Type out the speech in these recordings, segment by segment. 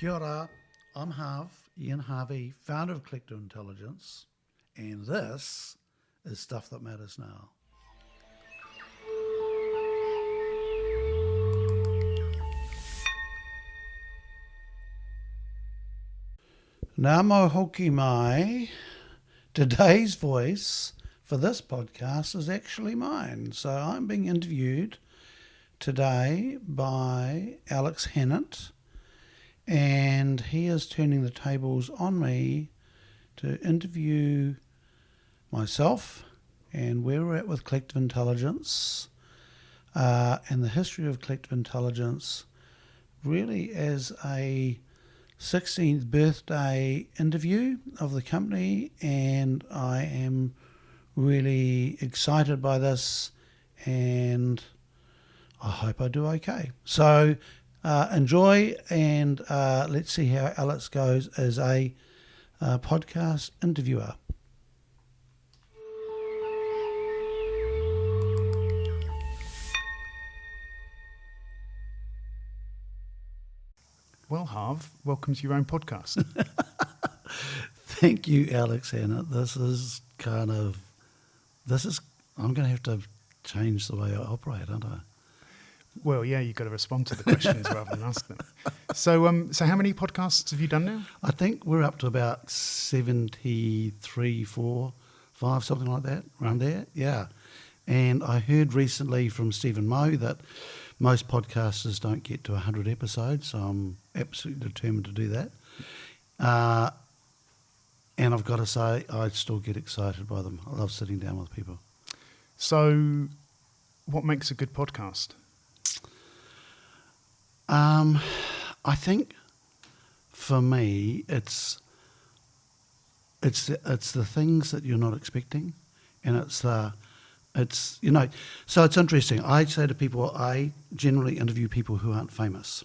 Kia ora, I'm Harv, Ian Harvey, founder of Collective Intelligence, and this is Stuff That Matters Now. Nā mau hoki mai, today's voice for this podcast is actually mine. So I'm being interviewed today by Alex Hannant, and he is turning the tables on me to interview myself and where we're at with Collective Intelligence and the history of Collective Intelligence really as a 16th birthday interview of the company, and I am really excited by this and I hope I do okay. So enjoy, and let's see how Alex goes as a podcast interviewer. Well, Harv, welcome to your own podcast. Thank you, Alex Hannant. I'm going to have to change the way I operate, aren't I? Well, yeah, you've got to respond to the questions rather than ask them. So how many podcasts have you done now? I think we're up to about 73, 4, 5, something like that, around there. Yeah. And I heard recently from Stephen Moe that most podcasters don't get to 100 episodes, so I'm absolutely determined to do that. And I've got to say, I still get excited by them. I love sitting down with people. So what makes a good podcast? I think for me, it's the things that you're not expecting, and so it's interesting. I say to people, I generally interview people who aren't famous,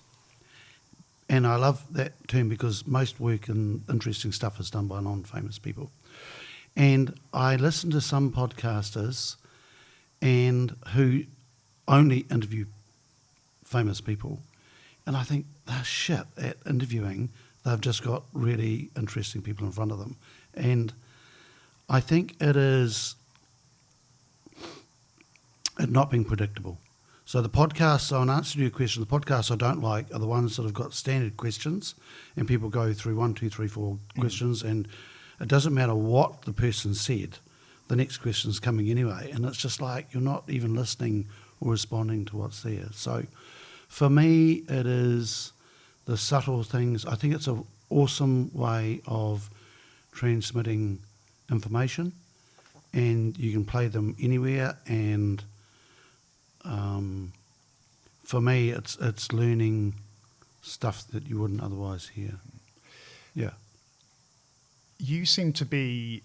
and I love that term because most work and interesting stuff is done by non-famous people. And I listen to some podcasters and who only interview famous people, and I think they're shit at interviewing. They've just got really interesting people in front of them. And I think it is it not being predictable. So the podcasts, so in answer to your question, the podcasts I don't like are the ones that have got standard questions and people go through 1, 2, 3, 4 questions, and it doesn't matter what the person said, the next question's coming anyway. And it's just like you're not even listening or responding to what's there. So for me, it is the subtle things. I think it's an awesome way of transmitting information, and you can play them anywhere. And for me, it's learning stuff that you wouldn't otherwise hear. Yeah. You seem to be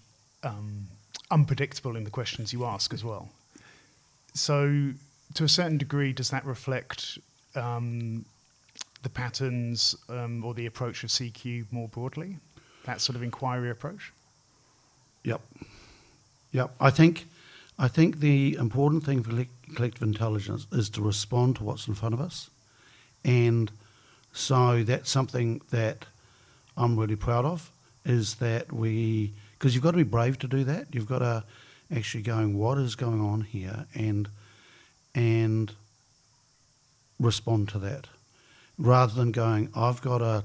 unpredictable in the questions you ask as well. So to a certain degree, does that reflect the patterns or the approach of CQ more broadly, that sort of inquiry approach? Yep. I think the important thing for collective intelligence is to respond to what's in front of us, and so that's something that I'm really proud of. Is that because you've got to be brave to do that. You've got to actually going, what is going on here, and respond to that, rather than going, I've got a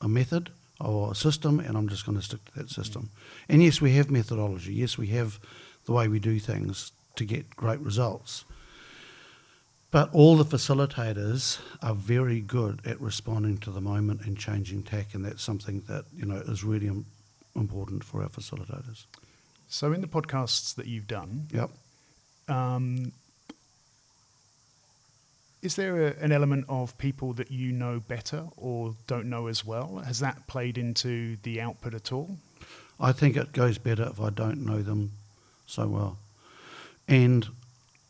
method or a system and I'm just going to stick to that system. And yes, we have methodology. Yes, we have the way we do things to get great results. But all the facilitators are very good at responding to the moment and changing tack, and that's something that is really important for our facilitators. So in the podcasts that you've done, yep. Is there an element of people that you know better or don't know as well? Has that played into the output at all? I think it goes better if I don't know them so well. And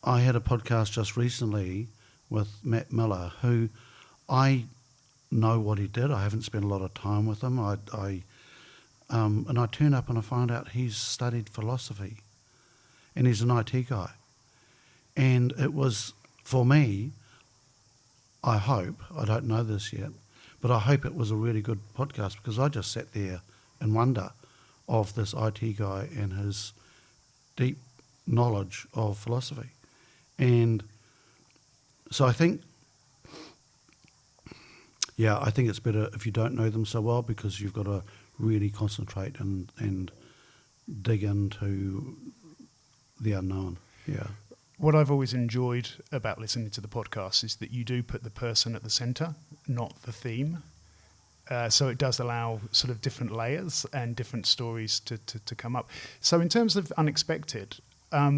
I had a podcast just recently with Matt Miller, who I know what he did. I haven't spent a lot of time with him. And I turn up and I find out he's studied philosophy, and he's an IT guy. And it was, for me, I hope, I don't know this yet, But I hope it was a really good podcast, because I just sat there in wonder of this IT guy and his deep knowledge of philosophy. And so I think it's better if you don't know them so well, because you've got to really concentrate and dig into the unknown. Yeah. What I've always enjoyed about listening to the podcast is that you do put the person at the centre, not the theme. So it does allow sort of different layers and different stories to come up. So in terms of unexpected, are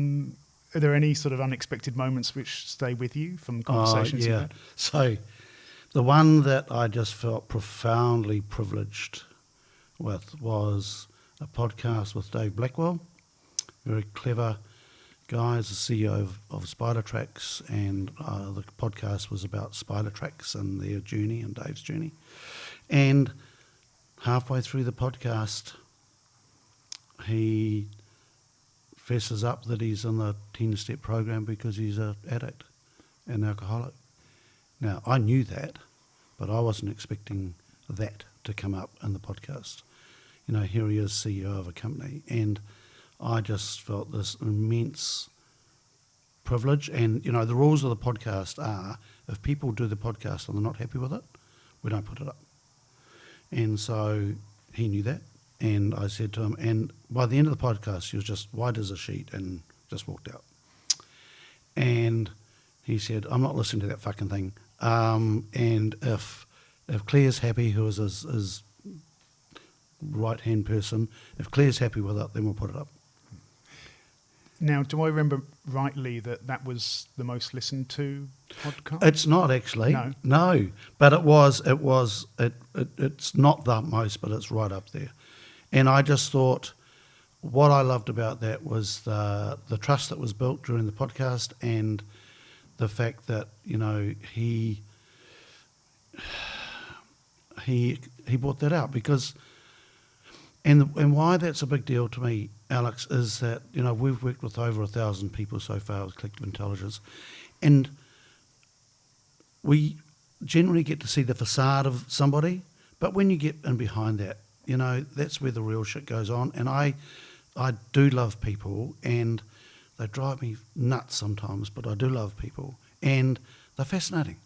there any sort of unexpected moments which stay with you from conversations you've had? So the one that I just felt profoundly privileged with was a podcast with Dave Blackwell, very clever guy, is the CEO of Spider Tracks, and the podcast was about Spider Tracks and their journey and Dave's journey. And halfway through the podcast, he fesses up that he's in the 10-step program because he's an addict and alcoholic. Now, I knew that, but I wasn't expecting that to come up in the podcast. You know, here he is, CEO of a company, and I just felt this immense privilege. And, you know, the rules of the podcast are, if people do the podcast and they're not happy with it, we don't put it up. And so he knew that, and I said to him, and by the end of the podcast, he was just white as a sheet and just walked out. And he said, I'm not listening to that fucking thing. And if Claire's happy, who is his right-hand person, if Claire's happy with it, then we'll put it up. Now, do I remember rightly that was the most listened to podcast? It's not actually. No. But it's not the most, but it's right up there. And I just thought what I loved about that was the trust that was built during the podcast, and the fact that, you know, he brought that out, because and why that's a big deal to me, Alex, is that, you know, we've worked with over 1,000 people so far with Collective Intelligence, and we generally get to see the facade of somebody, but when you get in behind that, you know, that's where the real shit goes on. And I do love people, and they drive me nuts sometimes, but I do love people, and they're fascinating.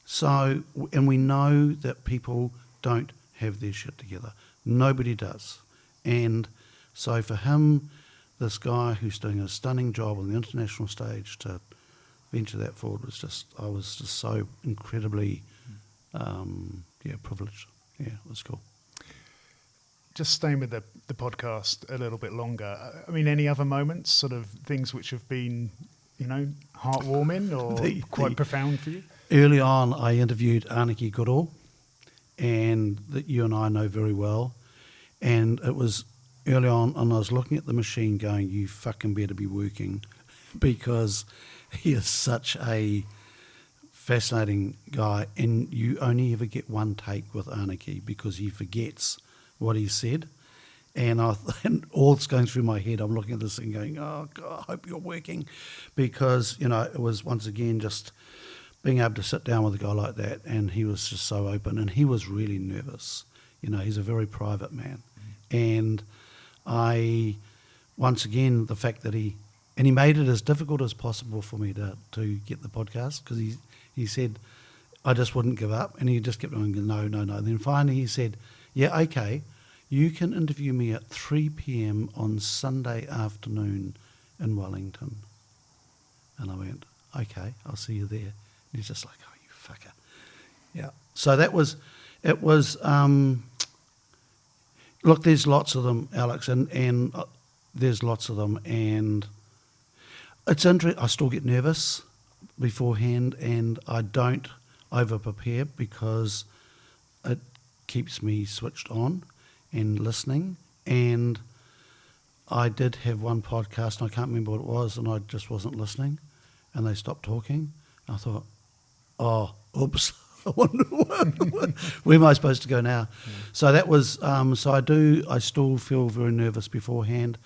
So, and we know that people don't have their shit together. Nobody does. And so for him, this guy who's doing a stunning job on the international stage, to venture that forward I was just so incredibly, privileged. Yeah, it was cool. Just staying with the podcast a little bit longer, I mean, any other moments, sort of things which have been, you know, heartwarming or quite profound for you? Early on, I interviewed Aniki Goodall, and that you and I know very well. And it was early on, and I was looking at the machine going, you fucking better be working, because he is such a fascinating guy, and you only ever get one take with Aniki because he forgets what he said. And all that's going through my head, I'm looking at this and going, oh, God, I hope you're working, because, you know, it was once again just being able to sit down with a guy like that, and he was just so open, and he was really nervous. You know, he's a very private man. And once again, the fact that he made it as difficult as possible for me to get the podcast, because he said I just wouldn't give up, and he just kept on going, no. Then finally he said, yeah, okay, you can interview me at 3 p.m. on Sunday afternoon in Wellington. And I went, okay, I'll see you there. And he's just like, oh, you fucker. Yeah. So it was, look, there's lots of them, Alex, and there's lots of them, and it's interesting. I still get nervous beforehand, and I don't over-prepare, because it keeps me switched on and listening. And I did have one podcast, and I can't remember what it was, and I just wasn't listening, and they stopped talking. And I thought, oh, oops, I wonder where am I supposed to go now? Yeah. So that was, I still feel very nervous beforehand.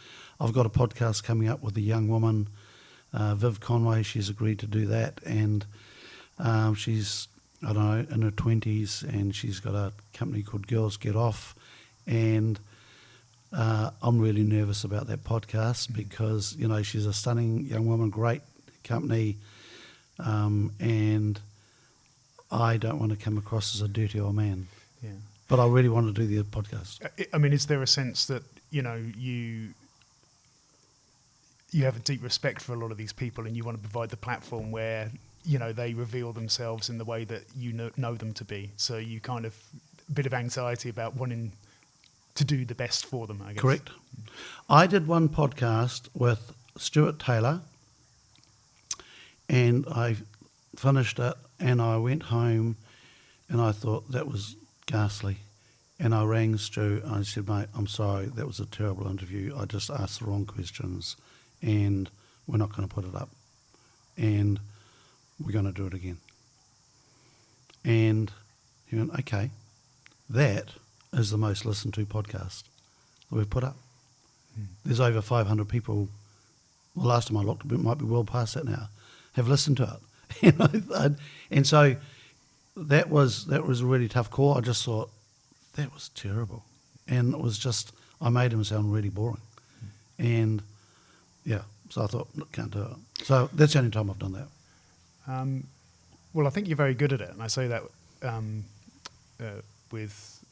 I've got a podcast coming up with a young woman, Viv Conway. She's agreed to do that, and she's I don't know, in her 20s, and she's got a company called Girls Get Off, and I'm really nervous about that podcast because, you know, she's a stunning young woman, great company, and I don't want to come across as a dirty old man. Yeah. But I really want to do the podcast. I mean, is there a sense that, you know, you have a deep respect for a lot of these people and you want to provide the platform where, you know, they reveal themselves in the way that you know them to be? So you kind of, a bit of anxiety about wanting to do the best for them, I guess. Correct. I did one podcast with Stuart Taylor, and I finished it, and I went home, and I thought that was ghastly. And I rang Stu, and I said, mate, I'm sorry, that was a terrible interview. I just asked the wrong questions, and we're not going to put it up. And we're going to do it again. And he went, okay, that is the most listened to podcast that we've put up. There's over 500 people, well, last time I looked, it might be well past that now, have listened to it. And so that was a really tough call. I just thought, that was terrible. And it was just, I made him sound really boring. And yeah, so I thought, look, can't do it. So that's the only time I've done that. Well, I think you're very good at it. And I say that with,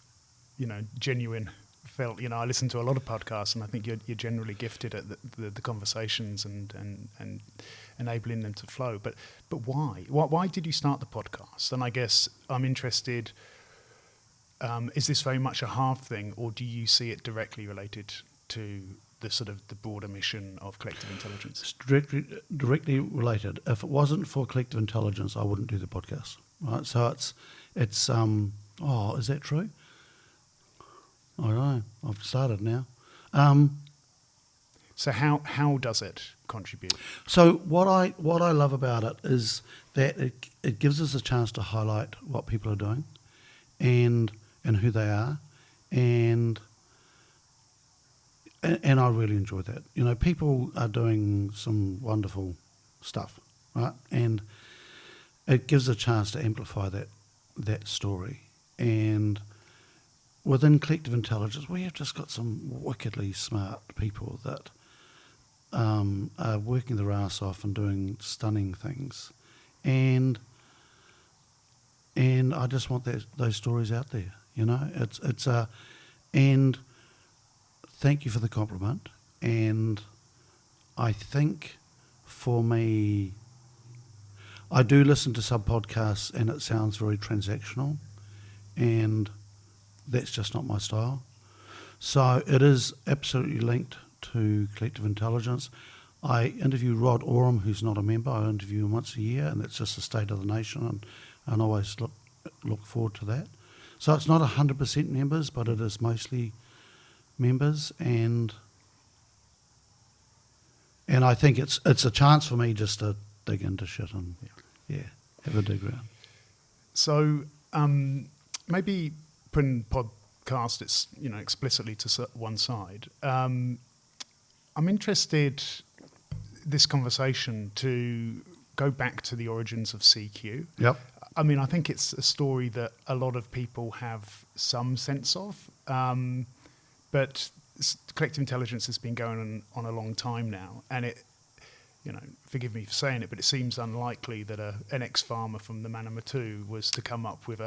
you know, genuine felt, you know, I listen to a lot of podcasts and I think you're generally gifted at the conversations and enabling them to flow. But why? Why did you start the podcast? And I guess I'm interested, is this very much a Harv thing, or do you see it directly related to the sort of the broader mission of collective intelligence? It's directly related. If it wasn't for collective intelligence, I wouldn't do the podcast. Right? So it's is that true? I don't know. I've started now. So how does it contribute? So what I love about it is that it gives us a chance to highlight what people are doing, and who they are, and I really enjoy that. You know, people are doing some wonderful stuff, right? And it gives a chance to amplify that story. And within collective intelligence, we have just got some wickedly smart people that are working their ass off and doing stunning things. And I just want those stories out there. You know, and thank you for the compliment. And I think for me, I do listen to some podcasts and it sounds very transactional, and that's just not my style. So it is absolutely linked to collective intelligence. I interview Rod Oram, who's not a member. I interview him once a year, and that's just the state of the nation, and I always look forward to that. So it's not 100% members, but it is mostly members, and I think it's a chance for me just to dig into shit and have a dig around. So maybe putting podcast, it's, you know, explicitly to one side. I'm interested this conversation to go back to the origins of CQ. Yep. I mean, I think it's a story that a lot of people have some sense of, but collective intelligence has been going on a long time now, and it, you know, forgive me for saying it, but it seems unlikely that an ex-farmer from the Manawatu was to come up with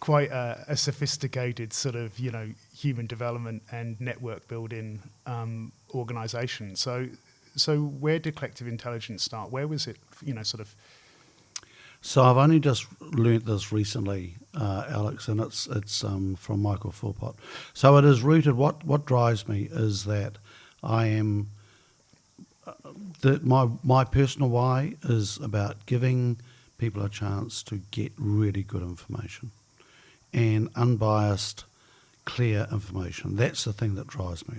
quite a sophisticated sort of, you know, human development and network building organisation. So where did collective intelligence start? Where was it, you know, sort of? So I've only just learnt this recently, Alex, and it's from Michael Philpott. So it is rooted. What drives me is that I am that my personal why is about giving people a chance to get really good information and unbiased, clear information. That's the thing that drives me.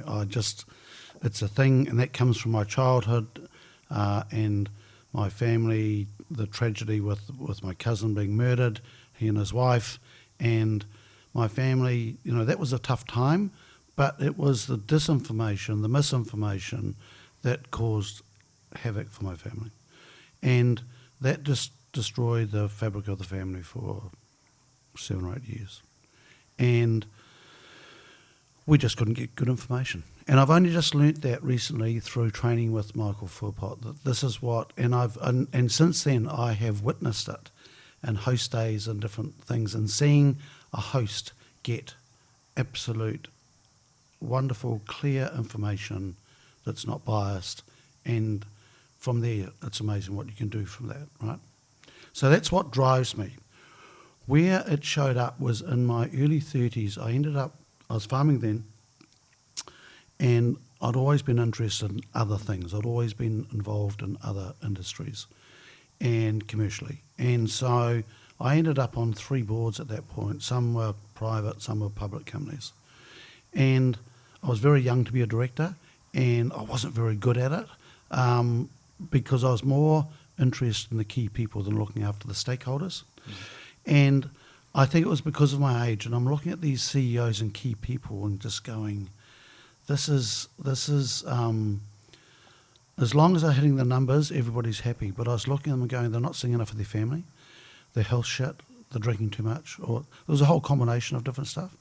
It's a thing, and that comes from my childhood and my family, the tragedy with my cousin being murdered, he and his wife, and my family, you know, that was a tough time, but it was the disinformation, the misinformation that caused havoc for my family. And that just destroy the fabric of the family for 7 or 8 years. And we just couldn't get good information. And I've only just learnt that recently through training with Michael Philpott, that this is what, and since then I have witnessed it in host days and different things, and seeing a host get absolute wonderful, clear information that's not biased, and from there it's amazing what you can do from that, right? So that's what drives me. Where it showed up was in my early 30s. I was farming then, and I'd always been interested in other things. I'd always been involved in other industries and commercially. And so I ended up on 3 boards at that point. Some were private, some were public companies. And I was very young to be a director, and I wasn't very good at it because I was more interested in the key people than looking after the stakeholders. And I think it was because of my age, and I'm looking at these CEOs and key people and just going, this is as long as they're hitting the numbers, everybody's happy. But I was looking at them and going, they're not seeing enough of their family, their health shit, they're drinking too much, or there was a whole combination of different stuff.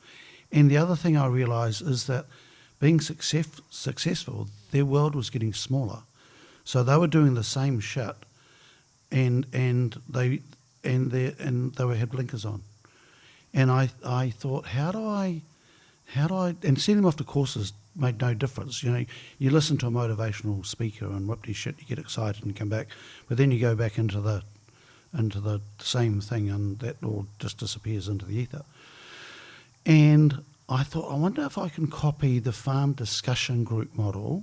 And the other thing I realised is that being successful, their world was getting smaller. So they were doing the same shit, and they had blinkers on. And I thought, how do I, and sending them off to courses made no difference. You know, you listen to a motivational speaker and whip these shit, you get excited and come back, but then you go back into the same thing, and that all just disappears into the ether. And I thought, I wonder if I can copy the farm discussion group model.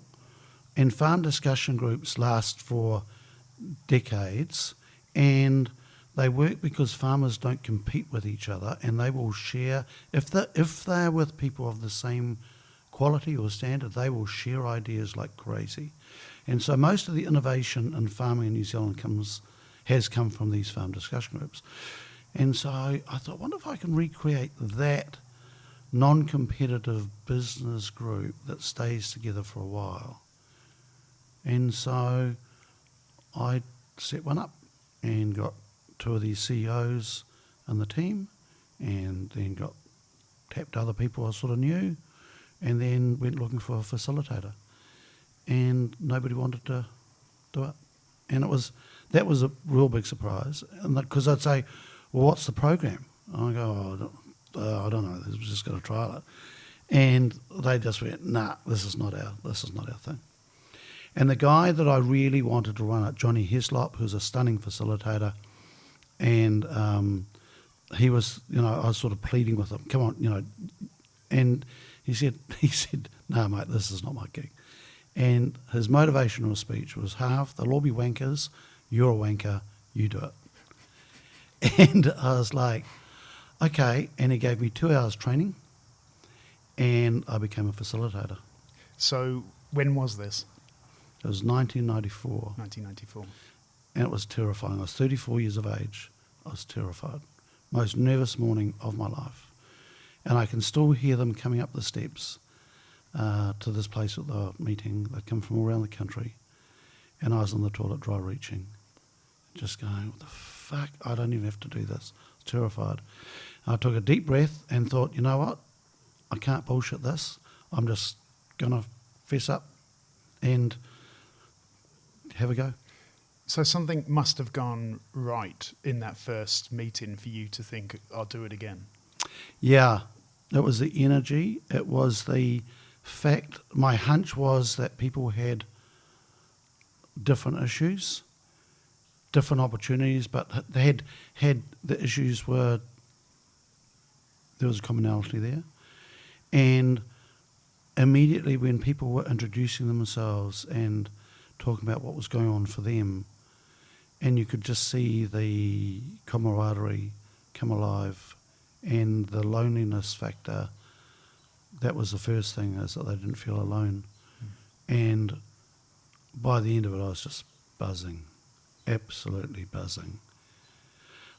And farm discussion groups last for decades, and they work because farmers don't compete with each other, and they will share, if they're with people of the same quality or standard, they will share ideas like crazy. And so most of the innovation in farming in New Zealand has come from these farm discussion groups. And so I thought, I wonder if I can recreate that non-competitive business group that stays together for a while. And so I set one up and got 2 of these CEOs in the team, and then tapped other people I sort of knew, and then went looking for a facilitator. And nobody wanted to do it. And that was a real big surprise. And because I'd say, well, what's the program? And I go, I don't know, we're just going to trial it. And they just went, nah, this is not our thing. And the guy that I really wanted to run it, Johnny Heslop, who's a stunning facilitator, and he was, I was sort of pleading with him, come on, and he said, no, mate, this is not my gig. And his motivational speech was, Harv, they'll all be wankers, you're a wanker, you do it. And I was like, okay, and he gave me 2 hours training, and I became a facilitator. So when was this? It was 1994. 1994. And it was terrifying. I was 34 years of age. I was terrified. Most nervous morning of my life. And I can still hear them coming up the steps to this place at the meeting. They come from all around the country. And I was on the toilet dry reaching, just going, what the fuck? I don't even have to do this. I was terrified. And I took a deep breath and thought, you know what? I can't bullshit this. I'm just going to fess up and have a go. So something must have gone right in that first meeting for you to think, I'll do it again. Yeah, it was the energy. It was the fact. My hunch was that people had different issues, different opportunities, but they had the issues were, there was a commonality there. And immediately when people were introducing themselves and talking about what was going on for them, and you could just see the camaraderie come alive and the loneliness factor, that was the first thing, is that they didn't feel alone. And by the end of it, I was just buzzing, absolutely buzzing.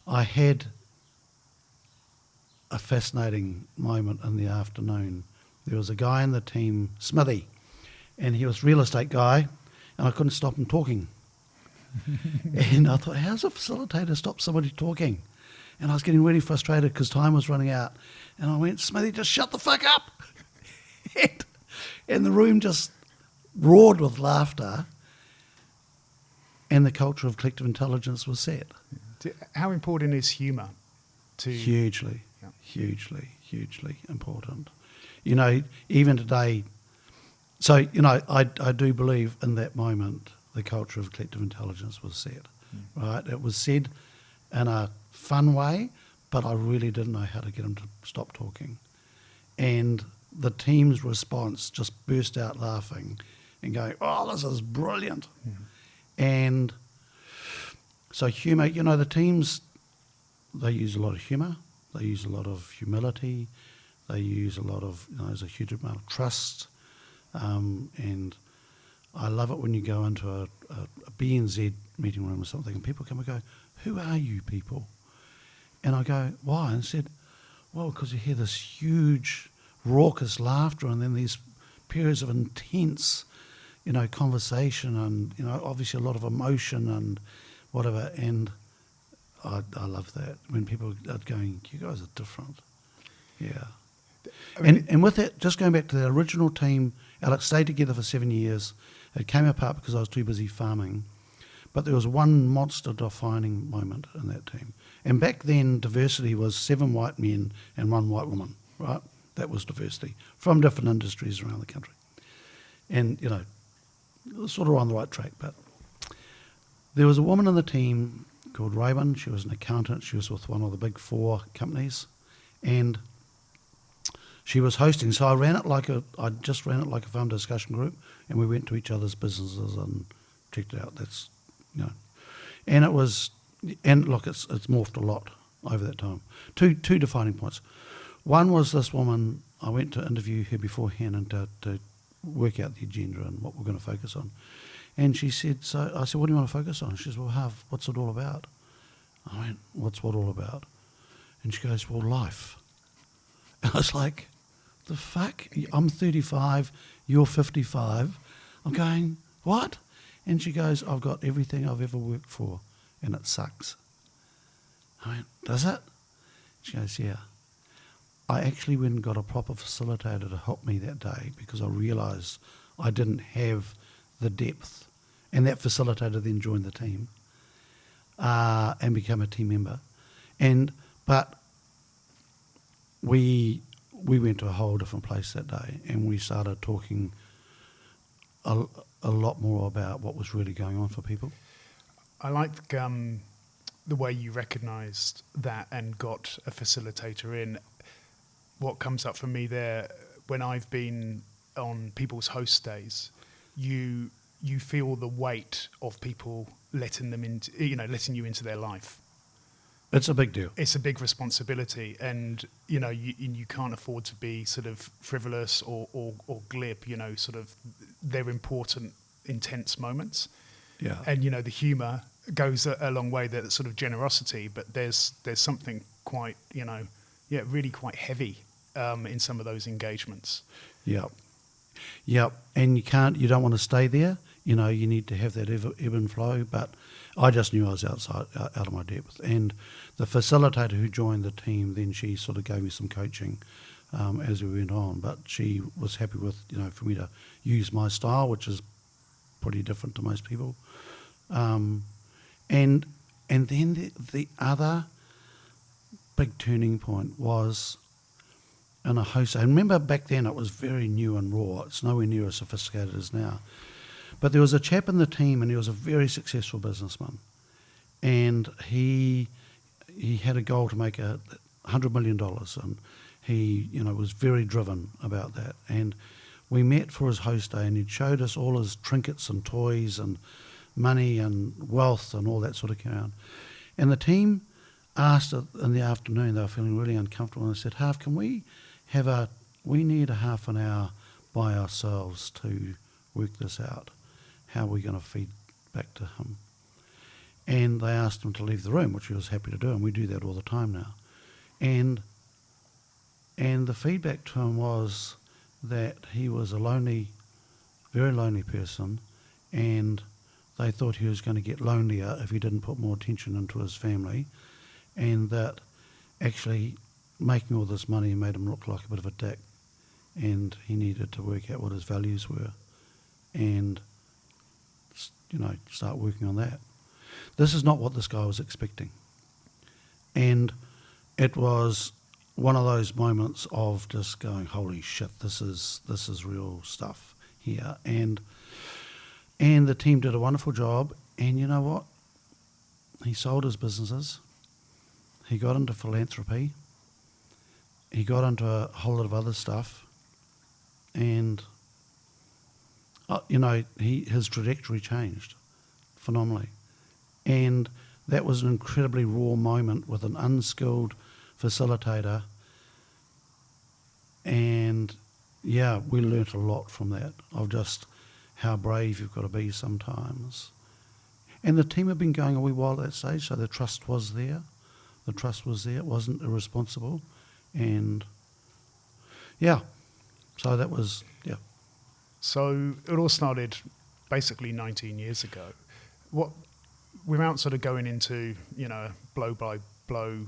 I had a fascinating moment in the afternoon. There was a guy in the team, Smithy, and he was a real estate guy, and I couldn't stop him talking. And I thought, how's a facilitator stop somebody talking? And I was getting really frustrated because time was running out. And I went, Smithy, just shut the fuck up. and the room just roared with laughter. And the culture of collective intelligence was set. How important is humour to... Hugely, Yeah. hugely important. You know, even today, so, you know, I do believe in that moment the culture of collective intelligence was set, right? It was said in a fun way, but I really didn't know how to get them to stop talking. And the team's response just burst out laughing and going, oh, this is brilliant. And so humour, you know, the teams, they use a lot of humour, they use a lot of humility, they use a lot of, you know, there's a huge amount of trust. And I love it when you go into a BNZ meeting room or something and people come and go, who are you people? And I go, why? And said, well, because you hear this huge raucous laughter and then these periods of intense, you know, conversation and, you know, obviously a lot of emotion and whatever. And I love that when people are going, you guys are different. Yeah. I mean, and with that, just going back to the original team, Alex stayed together for 7 years. It came apart because I was too busy farming. But there was one monster defining moment in that team. And back then, diversity was 7 white men and 1 white woman, right? That was diversity from different industries around the country. And, you know, it was sort of on the right track. But there was a woman in the team called Raven. She was an accountant. She was with one of the big 4 companies. And she was hosting. So I just ran it like a farm discussion group. And we went to each other's businesses and checked it out. That's, you know. And it was, and look, it's morphed a lot over that time. Two defining points. One was this woman, I went to interview her beforehand and to work out the agenda and what we're going to focus on. And she said, so I said, what do you want to focus on? She says, well, Harv, what's it all about? I went, what's what all about? And she goes, well, life. And I was like, the fuck? I'm 35, you're 55. I'm going, what? And she goes, I've got everything I've ever worked for and it sucks. I went, does it? She goes, yeah. I actually went and got a proper facilitator to help me that day because I realised I didn't have the depth. And that facilitator then joined the team and became a team member. But we went to a whole different place that day and we started talking a lot more about what was really going on for people. I like the way you recognised that and got a facilitator in. What comes up for me there, when I've been on people's host days, you feel the weight of people letting you into their life. It's a big deal. It's a big responsibility, and you can't afford to be sort of frivolous or glib. Sort of they're important, intense moments. Yeah. And the humour goes a long way. That sort of generosity, but there's something quite really quite heavy in some of those engagements. Yeah. Yeah, and you don't want to stay there. You need to have that ebb and flow. But I just knew I was out of my depth. And the facilitator who joined the team, then she sort of gave me some coaching as we went on. But she was happy with, for me to use my style, which is pretty different to most people. And then the other big turning point was in a host. I remember back then it was very new and raw. It's nowhere near as sophisticated as now. But there was a chap in the team, and he was a very successful businessman. And he had a goal to make $100 million, and he was very driven about that. And we met for his host day, and he showed us all his trinkets and toys and money and wealth and all that sort of carry on. And the team asked in the afternoon, they were feeling really uncomfortable, and they said, Harv, can we need a half an hour by ourselves to work this out. How are we going to feed back to him? And they asked him to leave the room, which he was happy to do, and we do that all the time now. And the feedback to him was that he was a lonely, very lonely person, and they thought he was going to get lonelier if he didn't put more attention into his family, and that actually making all this money made him look like a bit of a dick, and he needed to work out what his values were and, start working on that. This is not what this guy was expecting. And it was one of those moments of just going, holy shit, this is real stuff here. And the team did a wonderful job, and you know what? He sold his businesses. He got into philanthropy. He got into a whole lot of other stuff. And, his trajectory changed phenomenally. And that was an incredibly raw moment with an unskilled facilitator. And, yeah, we learnt a lot from that, of just how brave you've got to be sometimes. And the team had been going a wee while at that stage, so the trust was there. The trust was there. It wasn't irresponsible. And, yeah, so that was, yeah. So it all started basically 19 years ago. Without sort of going into, blow-by-blow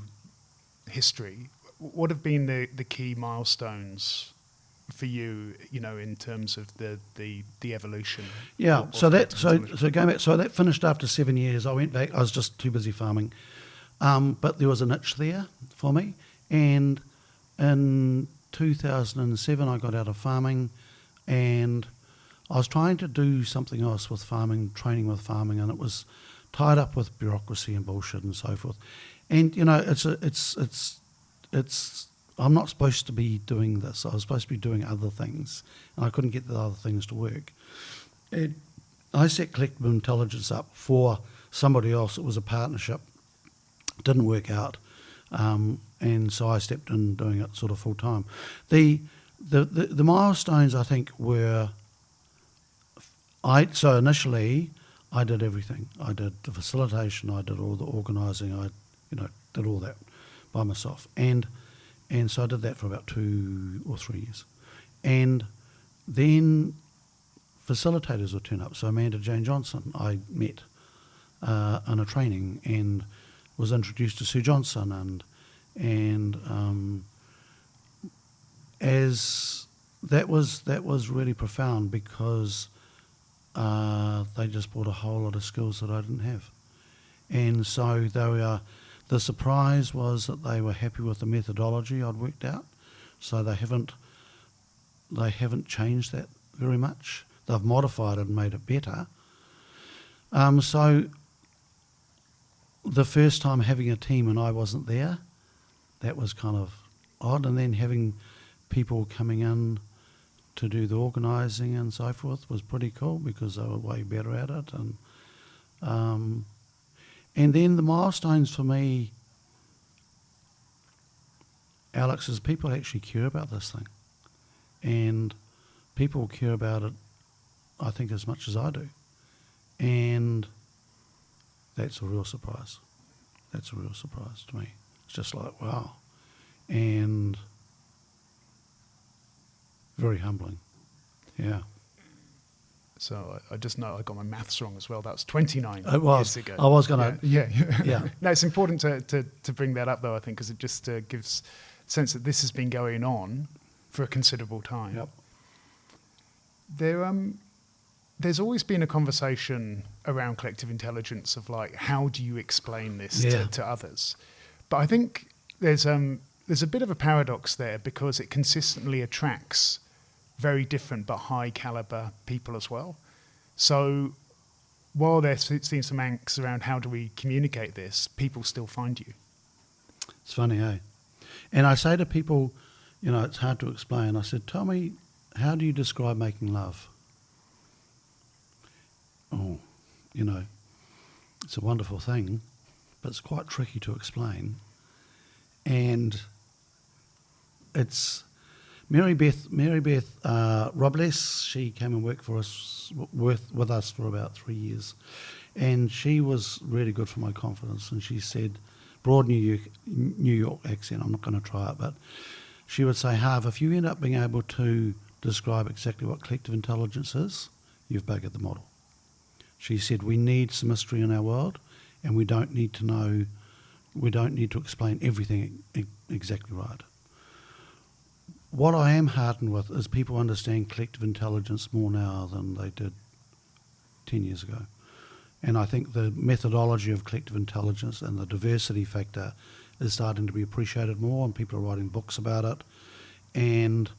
history, what have been the key milestones for you, in terms of the evolution? Yeah, of so going back, so that finished after 7 years. I went back. I was just too busy farming, but there was a niche there for me. And in 2007, I got out of farming, and I was trying to do something else with farming, training with farming, and it was tied up with bureaucracy and bullshit and so forth. And it's I'm not supposed to be doing this. I was supposed to be doing other things, and I couldn't get the other things to work. And I set collective intelligence up for somebody else. It was a partnership. It didn't work out, and so I stepped in doing it sort of full time. The milestones, I think, were so initially I did everything. I did the facilitation. I did all the organising. I did all that by myself, and so I did that for about 2 or 3 years. And then facilitators would turn up. So Amanda Jane Johnson I met in a training and was introduced to Sue Johnson, and as that was really profound, because they just brought a whole lot of skills that I didn't have. And so the surprise was that they were happy with the methodology I'd worked out. So they haven't changed that very much. They've modified it and made it better. So the first time having a team and I wasn't there, that was kind of odd. And then having people coming in to do the organising and so forth was pretty cool, because they were way better at it. And then the milestones for me, Alex, is people actually care about this thing. And people care about it, I think, as much as I do. And that's a real surprise. That's a real surprise to me. It's just like, wow. And very humbling. Yeah. So I just know I got my maths wrong as well. That was 29 years ago. I was going to... Yeah. No, it's important to bring that up, though, I think, because it just gives a sense that this has been going on for a considerable time. Yep. There's always been a conversation around collective intelligence of, like, how do you explain this to others? But I think there's a bit of a paradox there, because it consistently attracts very different but high caliber people as well. So while there seems some angst around how do we communicate this, people still find you. It's funny, eh? And I say to people, it's hard to explain. I said, tell me, how do you describe making love? Oh, it's a wonderful thing, but it's quite tricky to explain. And it's Mary Beth Robles. She came and worked with us for about 3 years, and she was really good for my confidence. And she said, broad New York accent, I'm not going to try it, but she would say, Harv, if you end up being able to describe exactly what collective intelligence is, you've buggered the model. She said, we need some mystery in our world, and we don't need to explain everything exactly right. What I am heartened with is people understand collective intelligence more now than they did 10 years ago. And I think the methodology of collective intelligence and the diversity factor is starting to be appreciated more, and people are writing books about it. And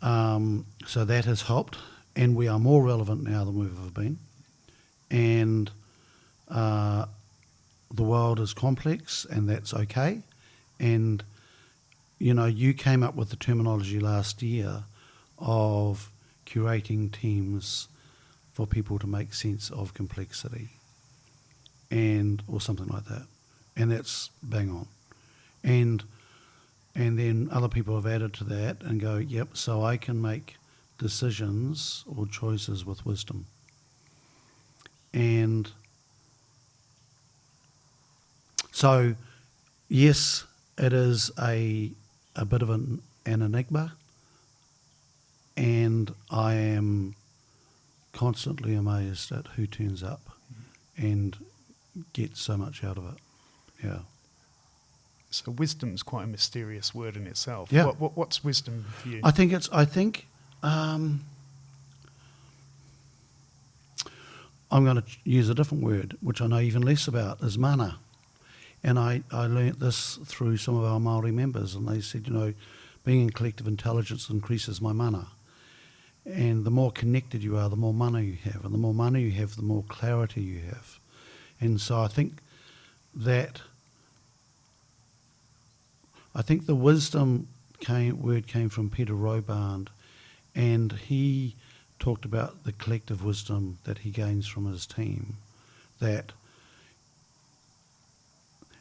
so that has helped, and we are more relevant now than we've ever been. And the world is complex, and that's okay. And, you know, you came up with the terminology last year of curating teams for people to make sense of complexity, or something like that. And that's bang on. And then other people have added to that and go, yep, so I can make decisions or choices with wisdom. And so, yes, it is a bit of an enigma, and I am constantly amazed at who turns up and gets so much out of it. Yeah. So wisdom's quite a mysterious word in itself. Yeah. What's wisdom for you? I think I'm going to use a different word, which I know even less about, is mana. And I learnt this through some of our Māori members, and they said, you know, being in collective intelligence increases my mana. And the more connected you are, the more mana you have. And the more mana you have, the more clarity you have. And so I think the wisdom word came from Peter Roband, and he talked about the collective wisdom that he gains from his team. And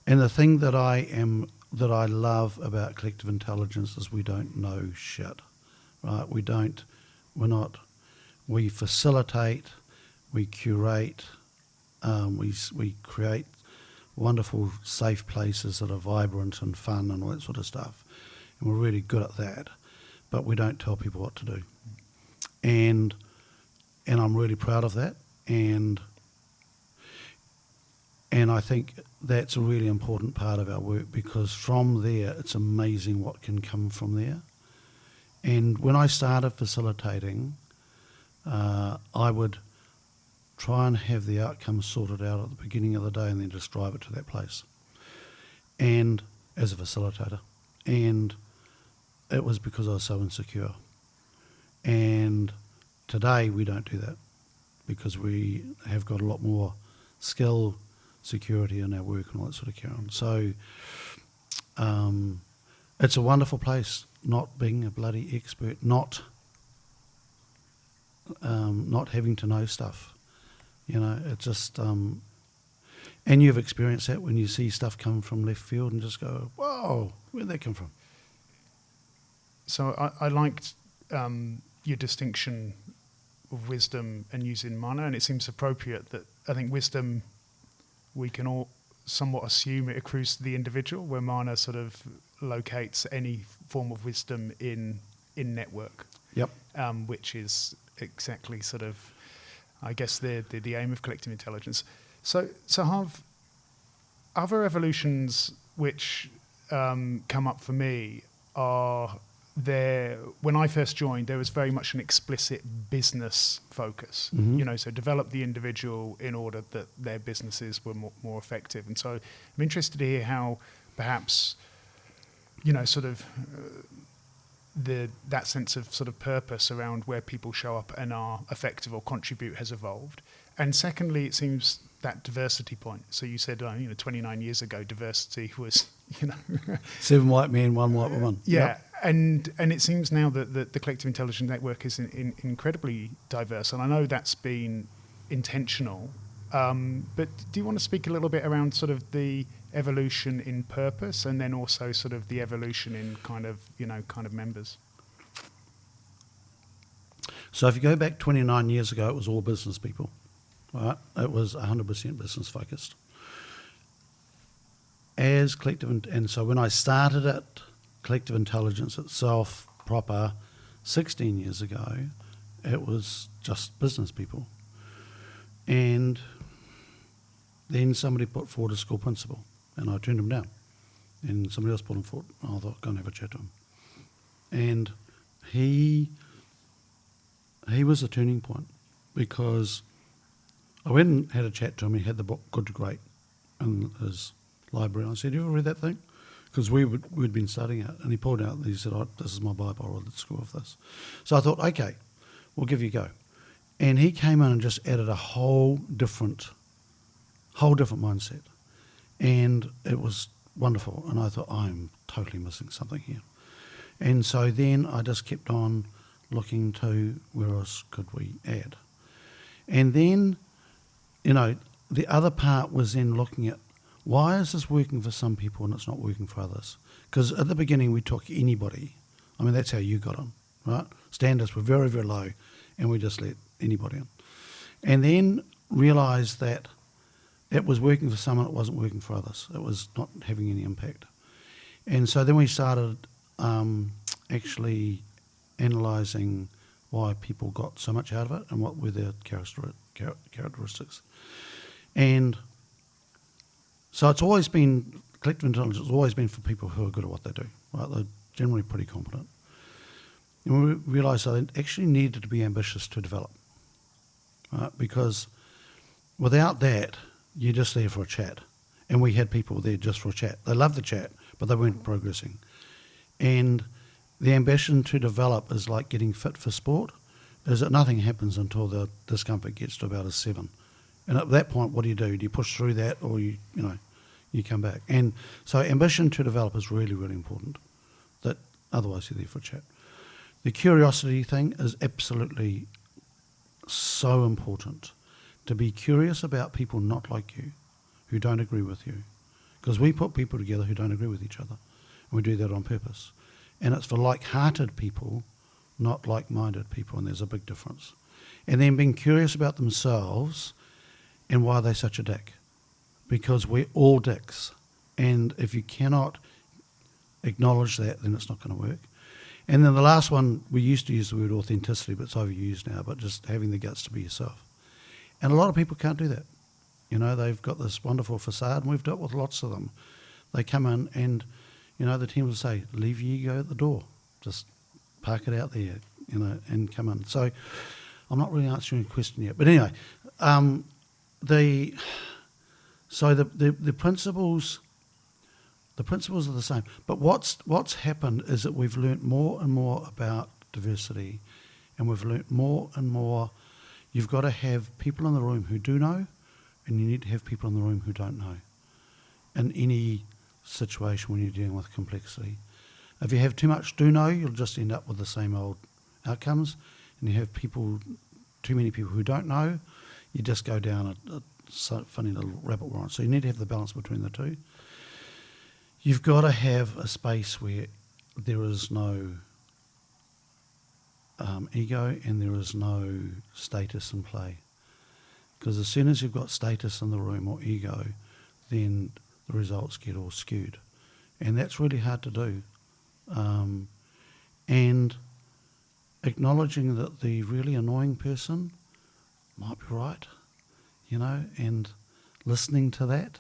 the thing that I love about collective intelligence is we don't know shit, right? We facilitate, we curate, we create wonderful, safe places that are vibrant and fun and all that sort of stuff. And we're really good at that, but we don't tell people what to do. And I'm really proud of that. And I think that's a really important part of our work, because from there, it's amazing what can come from there. And when I started facilitating, I would try and have the outcome sorted out at the beginning of the day and then just drive it to that place, and as a facilitator. And it was because I was so insecure. And today we don't do that, because we have got a lot more skill, security in our work and all that sort of carry on. So it's a wonderful place, not being a bloody expert, not having to know stuff. You know, it's just, and you've experienced that when you see stuff come from left field and just go, whoa, where'd that come from? So I liked your distinction of wisdom and using mana, and it seems appropriate that I think wisdom, we can all somewhat assume it accrues to the individual, where mana sort of locates any form of wisdom in network. Yep. Which is exactly sort of, I guess, the aim of collective intelligence. So Harv, other evolutions which come up for me are when I first joined, there was very much an explicit business focus. Mm-hmm. You know, so develop the individual in order that their businesses were more effective. And so I'm interested to hear how perhaps, you know, sort of that sense of sort of purpose around where people show up and are effective or contribute has evolved. And secondly, it seems that diversity point. So you said, 29 years ago, diversity was, 7 white men, 1 white woman. Yeah. Yep. And it seems now that the Collective Intelligence Network is incredibly diverse. And I know that's been intentional. But do you want to speak a little bit around sort of the evolution in purpose, and then also sort of the evolution in kind of members? So if you go back 29 years ago, it was all business people, right? It was 100% business focused. As collective, and so when I started at Collective Intelligence itself proper 16 years ago, it was just business people. And then somebody put forward a school principal, and I turned him down. And somebody else put him forward. I thought, go and have a chat to him. And he was the turning point, because I went and had a chat to him. He had the book Good to Great in his library. And I said, you ever read that thing? Because we'd been studying it. And he pulled out and he said, this is my Bible, let's go with this. So I thought, okay, we'll give you a go. And he came in and just added a whole different mindset. And it was wonderful. And I thought, I'm totally missing something here. And so then I just kept on looking to where else could we add. And then, the other part was then looking at why is this working for some people and it's not working for others? Because at the beginning we took anybody. I mean, that's how you got on, right? Standards were very, very low and we just let anybody in. And then realised that it was working for some and it wasn't working for others. It was not having any impact. And so then we started actually analysing why people got so much out of it and what were their characteristics. And so it's always been, collective intelligence has always been for people who are good at what they do, right? They're generally pretty competent. And we realised that they actually needed to be ambitious to develop, right? Because without that, you're just there for a chat. And we had people there just for a chat. They loved the chat, but they weren't progressing. And the ambition to develop is like getting fit for sport, is that nothing happens until the discomfort gets to about a 7. And at that point, what do? Do you push through that, or you come back? And so ambition to develop is really, really important. That otherwise you're there for a chat. The curiosity thing is absolutely so important. To be curious about people not like you, who don't agree with you. Because we put people together who don't agree with each other. And we do that on purpose. And it's for like-hearted people, not like-minded people, and there's a big difference. And then being curious about themselves and why they're such a dick. Because we're all dicks. And if you cannot acknowledge that, then it's not going to work. And then the last one, we used to use the word authenticity, but it's overused now, but just having the guts to be yourself. And a lot of people can't do that. They've got this wonderful facade, and we've dealt with lots of them. They come in and, the team will say, leave your ego at the door. Just park it out there, and come in. So I'm not really answering your question yet. But anyway, the principles are the same. But what's happened is that we've learnt more and more about diversity, and we've learnt more and more. You've got to have people in the room who do know, and you need to have people in the room who don't know in any situation when you're dealing with complexity. If you have too much do know, you'll just end up with the same old outcomes. And you have too many people who don't know, you just go down a funny little rabbit warren. So you need to have the balance between the two. You've got to have a space where there is no ego and there is no status in play. Because as soon as you've got status in the room or ego, then the results get all skewed. And that's really hard to do. And acknowledging that the really annoying person might be right, and listening to that.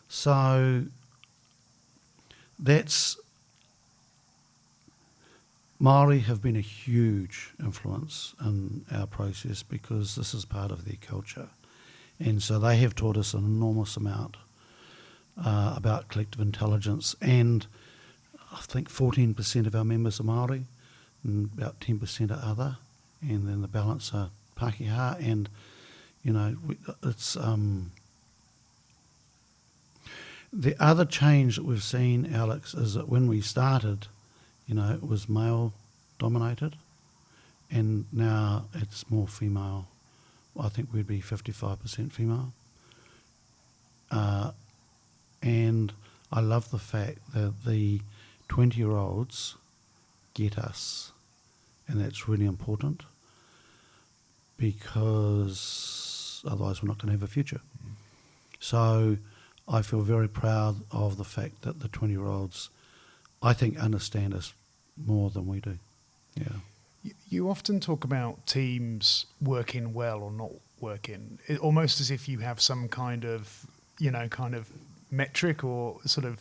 So Māori have been a huge influence in our process because this is part of their culture. And so they have taught us an enormous amount about collective intelligence, and I think 14% of our members are Māori and about 10% are other, and then the balance are Pākehā, and it's the other change that we've seen, Alex, is that when we started, it was male dominated, and now it's more female. I think we'd be 55% female. And I love the fact that the 20-year-olds get us, and that's really important because otherwise we're not going to have a future. So I feel very proud of the fact that the 20-year-olds, I think, understand us more than we do. Yeah. You often talk about teams working well or not work in? Almost as if you have some kind of metric or sort of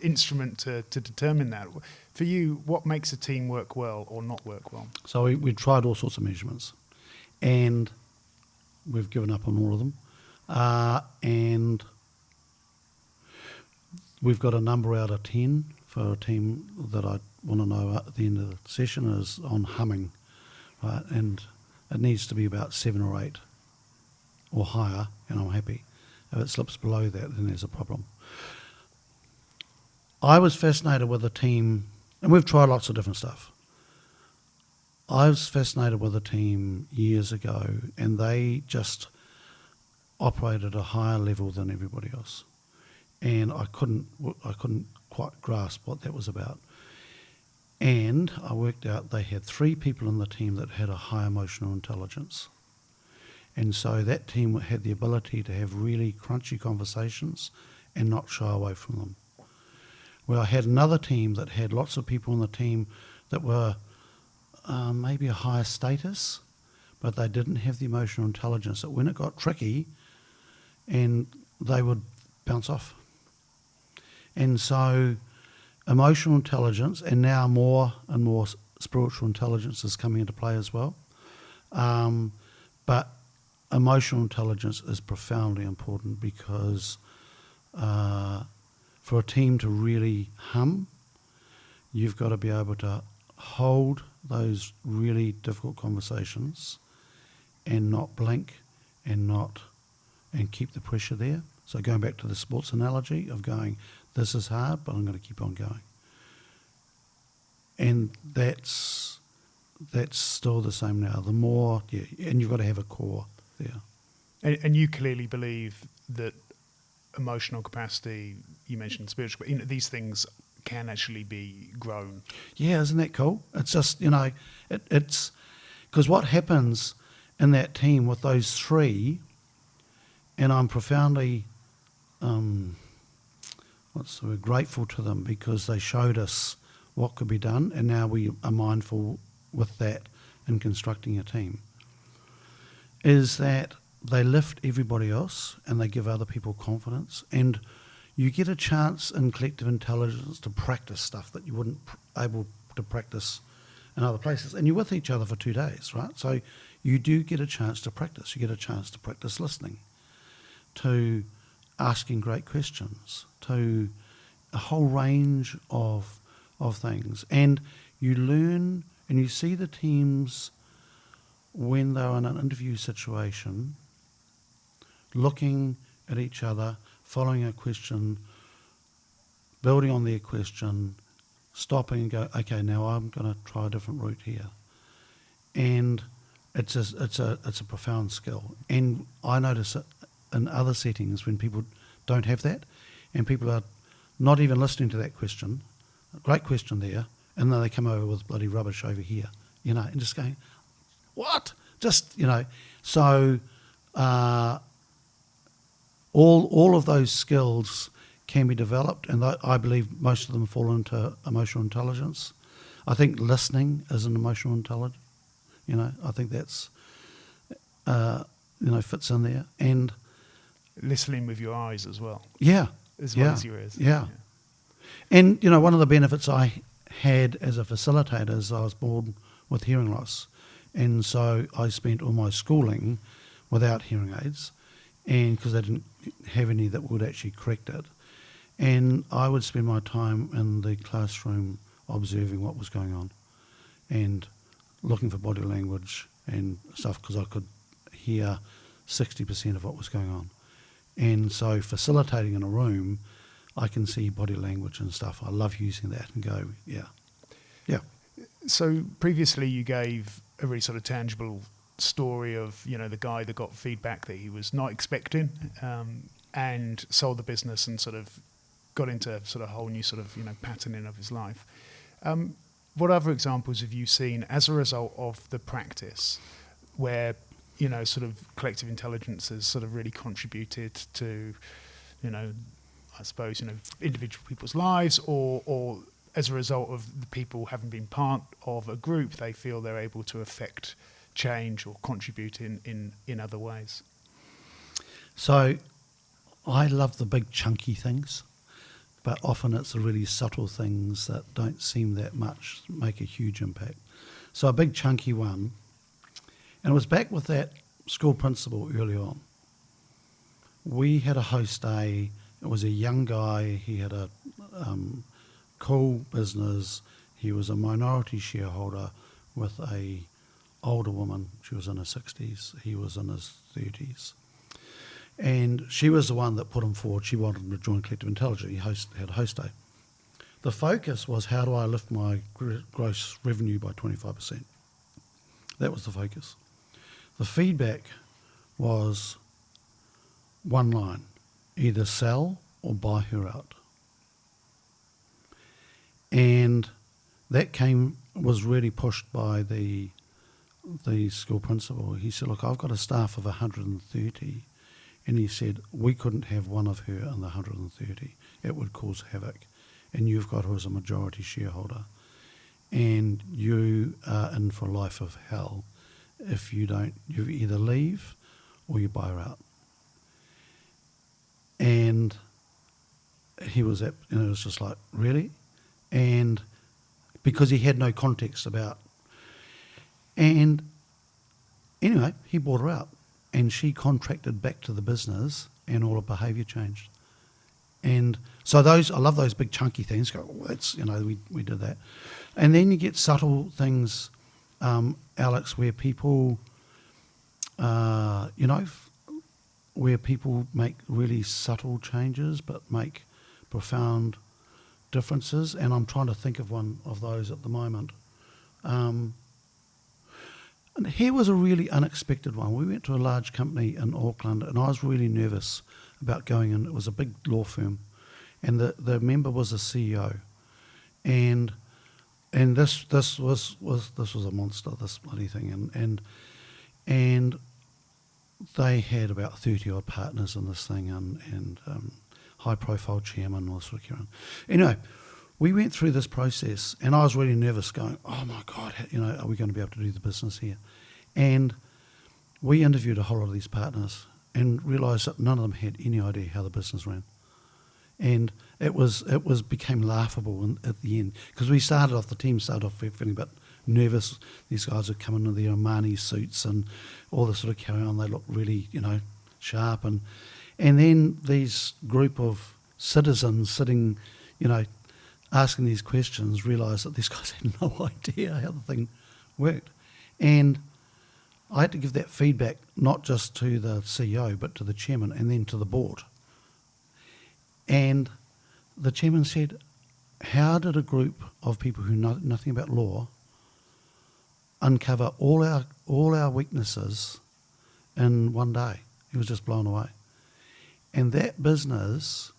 instrument to determine that. For you, what makes a team work well or not work well? So we tried all sorts of measurements, and we've given up on all of them. And we've got a number out of 10 for a team that I want to know at the end of the session is on humming, right? And it needs to be about 7 or 8 or higher, and I'm happy. If it slips below that, then there's a problem. I was fascinated with a team, and we've tried lots of different stuff. I was fascinated with a team years ago, and they just operated at a higher level than everybody else, and I couldn't quite grasp what that was about. And I worked out they had 3 people in the team that had a high emotional intelligence, and so that team had the ability to have really crunchy conversations and not shy away from them. Well, I had another team that had lots of people in the team that were maybe a higher status, but they didn't have the emotional intelligence that when it got tricky, and they would bounce off. And so emotional intelligence, and now more and more spiritual intelligence is coming into play as well. But emotional intelligence is profoundly important because for a team to really hum, you've got to be able to hold those really difficult conversations and not blink and keep the pressure there. So going back to the sports analogy of going, this is hard, but I'm going to keep on going. And that's still the same now. The more, and you've got to have a core there. And you clearly believe that emotional capacity, you mentioned spiritual, these things can actually be grown. Yeah, isn't that cool? It's just, it's because what happens in that team with those 3, and I'm profoundly, grateful to them because they showed us what could be done, and now we are mindful with that in constructing a team, is that they lift everybody else and they give other people confidence, and you get a chance in collective intelligence to practice stuff that you wouldn't able to practice in other places. And you're with each other for 2 days, right? So you do get a chance to practice. You get a chance to practice listening, to asking great questions, to a whole range of things. And you learn and you see the teams when they're in an interview situation looking at each other, following a question, building on their question, stopping and go, okay, now I'm going to try a different route here. And it's a profound skill. And I notice it in other settings when people don't have that, and people are not even listening to that question, a great question there, and then they come over with bloody rubbish over here, and just going, what? Just, so all of those skills can be developed, and I believe most of them fall into emotional intelligence. I think listening is an emotional intelligence. I think that's, fits in there. And listening with your eyes as well. Yeah. As well as your ears. Yeah. And, one of the benefits I had as a facilitator is I was born with hearing loss. And so I spent all my schooling without hearing aids, and because I didn't have any that would actually correct it. And I would spend my time in the classroom observing what was going on and looking for body language and stuff, because I could hear 60% of what was going on. And so facilitating in a room, I can see body language and stuff. I love using that and go, yeah. So previously you gave a really sort of tangible story of, the guy that got feedback that he was not expecting, and sold the business and sort of got into sort of a whole new sort of, patterning of his life. What other examples have you seen as a result of the practice where, sort of collective intelligence has sort of really contributed to, I suppose, individual people's lives, or as a result of the people having been part of a group, they feel they're able to affect change or contribute in other ways? So I love the big chunky things, but often it's the really subtle things that don't seem that much make a huge impact. So a big chunky one, and it was back with that school principal early on. We had a host day. It was a young guy. He had a cool business. He was a minority shareholder with a older woman. She was in her 60s. He was in his 30s. And she was the one that put him forward. She wanted him to join Collective Intelligence. He had a host day. The focus was, how do I lift my gross revenue by 25%? That was the focus. The feedback was one line: either sell or buy her out. And that was really pushed by the school principal. He said, look, I've got a staff of 130. And he said, we couldn't have one of her in the 130. It would cause havoc. And you've got her as a majority shareholder. And you are in for a life of hell if you don't. You either leave or you buy her out. And he was it was just like, really? And because he had no context about. And anyway, he bought her out. And she contracted back to the business, and all her behaviour changed. And so I love those big chunky things. Go, well, that's, we did that. And then you get subtle things, Alex, where people, where people make really subtle changes but make profound differences. And I'm trying to think of one of those at the moment. And here was a really unexpected one. We went to a large company in Auckland, and I was really nervous about going in. It was a big law firm, and the member was a CEO, and this was a monster, this bloody thing, and they had about 30 odd partners in this thing, and high profile chairman, all sort of carrying. Anyway, we went through this process, and I was really nervous, going, oh my God, are we going to be able to do the business here? And we interviewed a whole lot of these partners and realised that none of them had any idea how the business ran. And it became laughable at the end, because the team started off feeling a bit nervous. These guys would come in with their Armani suits and all this sort of carry on. They looked really, sharp. And then these group of citizens sitting, asking these questions, realised that these guys had no idea how the thing worked. And I had to give that feedback not just to the CEO but to the chairman and then to the board. And the chairman said, how did a group of people who know nothing about law uncover all our weaknesses in one day? He was just blown away. And that business,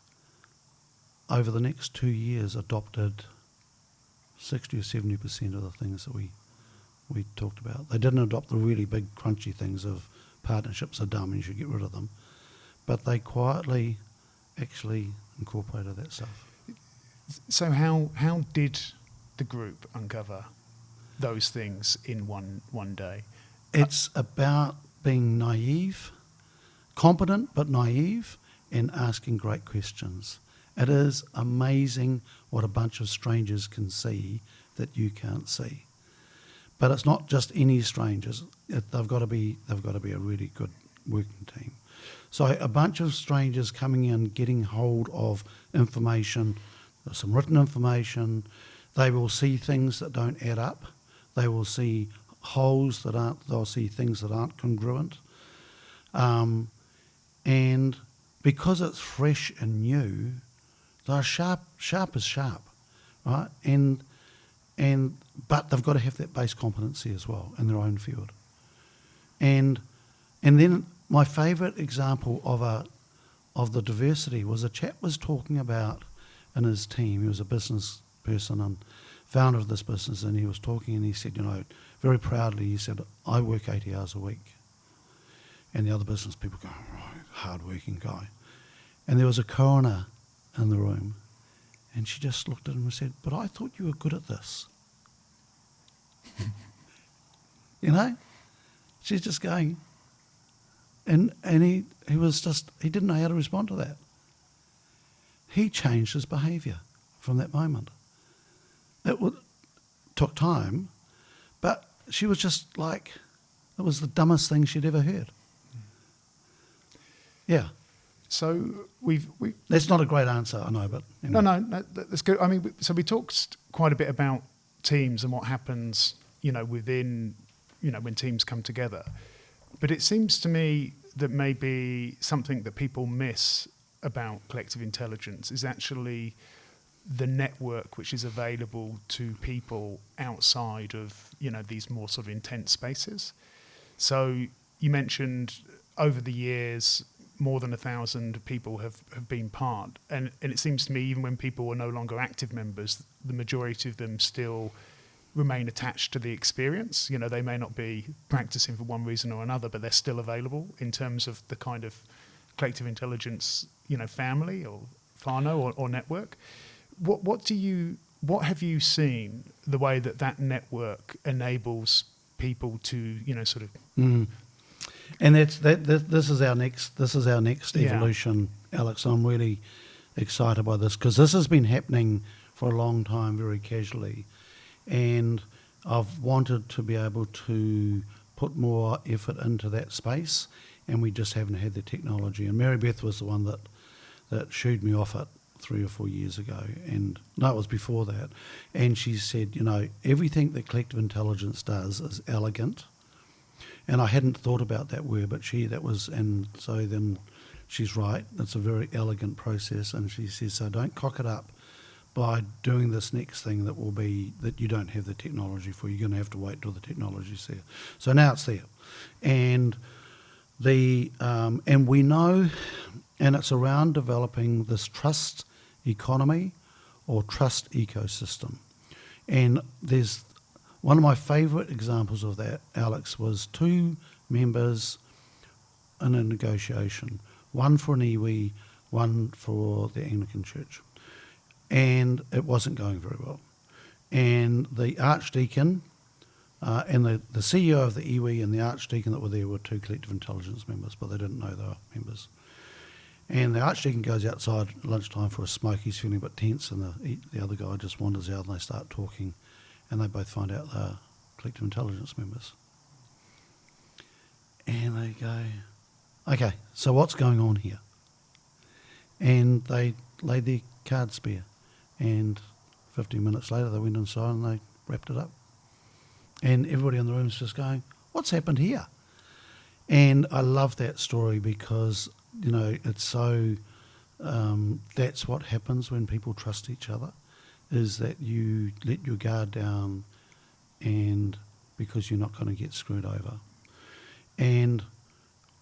over the next 2 years, adopted 60 or 70% of the things that we talked about. They didn't adopt the really big crunchy things of partnerships are dumb and you should get rid of them, but they quietly actually incorporated that stuff. So how did the group uncover those things in one day? It's about being naive, competent but naive, and asking great questions. It is amazing what a bunch of strangers can see that you can't see. But it's not just any strangers. They've got to be a really good working team. So a bunch of strangers coming in, getting hold of information, some written information. They will see things that don't add up. They will see holes they'll see things that aren't congruent. And because it's fresh and new, they're sharp as sharp, right? But they've got to have that base competency as well in their own field. And then my favourite example of the diversity was a chap was talking about in his team. He was a business person and founder of this business, and he was talking and he said, very proudly, he said, I work 80 hours a week. And the other business people go, right, hard-working guy. And there was a coroner in the room, and she just looked at him and said, but I thought you were good at this. she's just going, and he didn't know how to respond to that. He changed his behaviour from that moment. Took time, but she was just like, it was the dumbest thing she'd ever heard. Yeah. So we've That's not a great answer, I know, but anyway. no, that's good. I mean, so we talked quite a bit about teams and what happens, within, when teams come together. But it seems to me that maybe something that people miss about collective intelligence is actually the network which is available to people outside of, these more sort of intense spaces. So you mentioned over the years, more than 1,000 people have been part. And it seems to me, even when people are no longer active members, the majority of them still remain attached to the experience. They may not be practicing for one reason or another, but they're still available in terms of the kind of collective intelligence, family or whānau or network. What have you seen the way that network enables people to, sort of... And this is our next evolution, Alex. I'm really excited by this because this has been happening for a long time very casually, and I've wanted to be able to put more effort into that space, and we just haven't had the technology. And Mary Beth was the one that shooed me off it 3 or 4 years ago, and no, it was before that. And she said, everything that collective intelligence does is elegant. And I hadn't thought about that word, but and so then she's right. It's a very elegant process, and she says, so don't cock it up by doing this next thing that will be that you don't have the technology for. You're going to have to wait till the technology's there. So now it's there, and and we know, and it's around developing this trust economy or trust ecosystem, and there's. One of my favourite examples of that, Alex, was 2 members in a negotiation, one for an iwi, one for the Anglican Church. And it wasn't going very well. And the Archdeacon and the CEO of the iwi and the Archdeacon that were there were 2 collective intelligence members, but they didn't know they were members. And the Archdeacon goes outside at lunchtime for a smoke. He's feeling a bit tense, and the other guy just wanders out and they start talking. And they both find out they're collective intelligence members. And they go, okay, so what's going on here? And they laid their cards bare. And 15 minutes later, they went inside and they wrapped it up. And everybody in the room is just going, what's happened here? And I love that story because, it's so, that's what happens when people trust each other. Is that you let your guard down, and because you're not going to get screwed over. And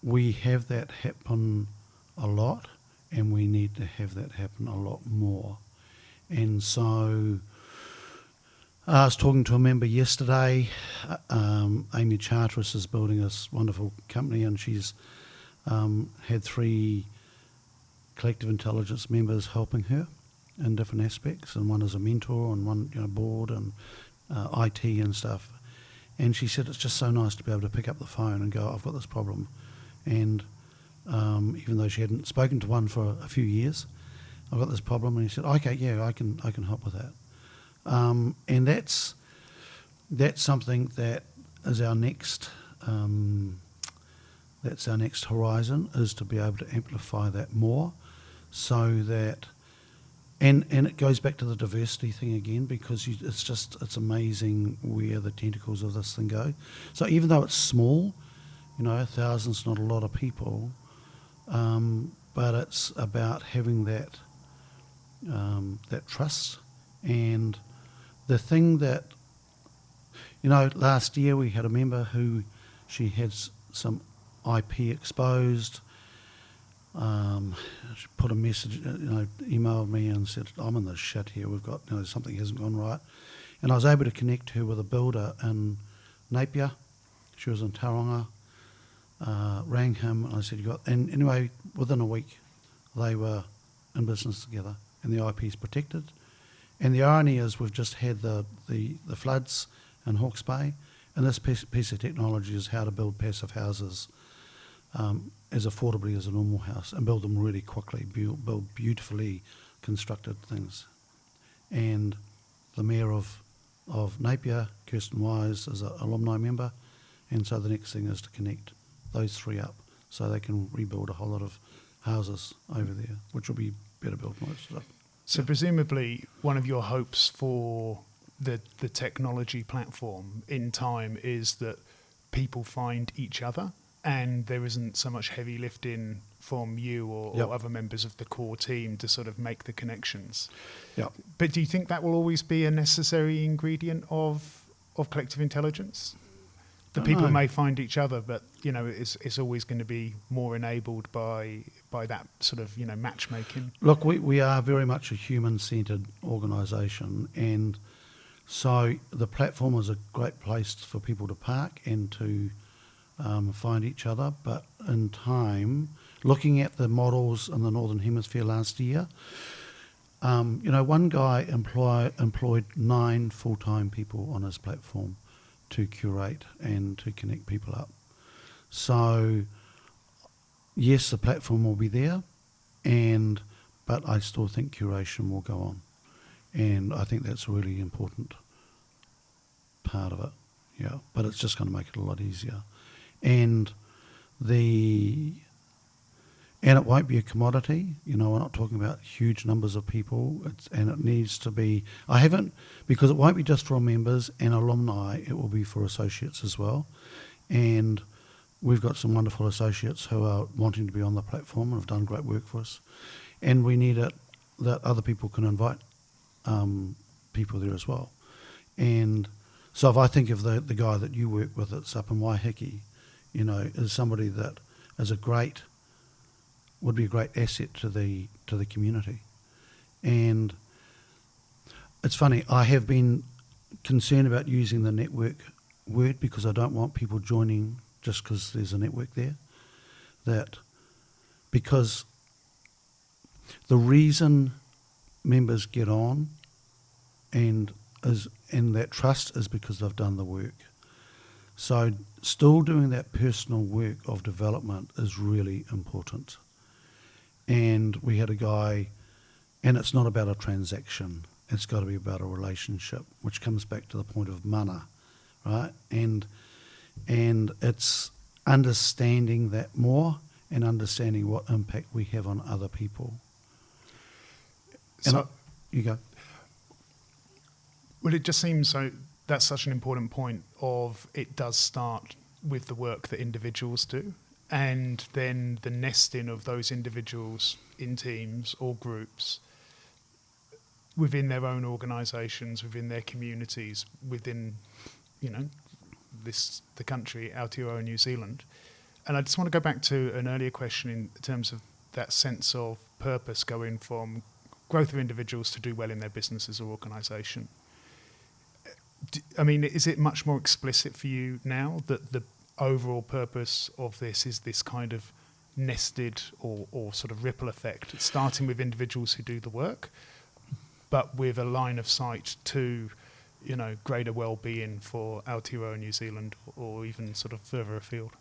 we have that happen a lot, and we need to have that happen a lot more. And so I was talking to a member yesterday. Amy Charteris is building this wonderful company, and she's had 3 collective intelligence members helping her in different aspects, and one is a mentor and one board and IT and stuff. And she said it's just so nice to be able to pick up the phone and go, I've got this problem. And even though she hadn't spoken to one for a few years, I've got this problem. And he said, okay, yeah, I can help with that. And that's something that is our next horizon, is to be able to amplify that more, so that. And it goes back to the diversity thing again, because it's amazing where the tentacles of this thing go. So even though it's small, 1,000's not a lot of people, but it's about having that trust. And the thing that, last year we had a member who she had some IP exposed. She put a message, emailed me and said, I'm in this shit here, we've got, something hasn't gone right. And I was able to connect her with a builder in Napier. She was in Tauranga, rang him, and I said, and anyway, within a week, they were in business together, and the IP's protected. And the irony is we've just had the floods in Hawke's Bay, And this piece of technology is how to build passive houses as affordably as a normal house and build them really quickly, build beautifully constructed things. And the Mayor of Napier, Kirsten Wise, is an alumni member, and so the next thing is to connect those three up so they can rebuild a whole lot of houses over there, which will be better built most of it. So presumably one of your hopes for the technology platform in time is that people find each other and there isn't so much heavy lifting from you or other members of the core team to sort of make the connections. Yeah. But do you think that will always be a necessary ingredient of collective intelligence? The people may find each other, but it's always going to be more enabled by that sort of matchmaking. Look, we are very much a human-centred organisation, and so the platform is a great place for people to park and to find each other. But in time, looking at the models in the Northern Hemisphere last year, one guy employed 9 full-time people on his platform to curate and to connect people up. So, yes, the platform will be there, but I still think curation will go on. And I think that's a really important part of it, yeah. But it's just going to make it a lot easier. And it won't be a commodity. We're not talking about huge numbers of people. It needs to be. Because it won't be just for members and alumni. It will be for associates as well. And we've got some wonderful associates who are wanting to be on the platform and have done great work for us. And we need it that other people can invite people there as well. And so if I think of the guy that you work with that's up in Waiheke, is somebody that is would be a great asset to the community. And it's funny, I have been concerned about using the network word because I don't want people joining just because there's a network there. Because the reason members get on and that trust is because they've done the work. So still doing that personal work of development is really important. And we had a guy, and it's not about a transaction, it's got to be about a relationship, which comes back to the point of mana, right? And it's understanding that more and understanding what impact we have on other people. So, you go. Well, it just seems so that's such an important point of it does start with the work that individuals do. And then the nesting of those individuals in teams or groups within their own organisations, within their communities, within, the country, Aotearoa New Zealand. And I just want to go back to an earlier question in terms of that sense of purpose going from growth of individuals to do well in their businesses or organisation. Is it much more explicit for you now that the overall purpose of this is this kind of nested or sort of ripple effect? It's starting with individuals who do the work, but with a line of sight to, greater well-being for Aotearoa New Zealand or even sort of further afield?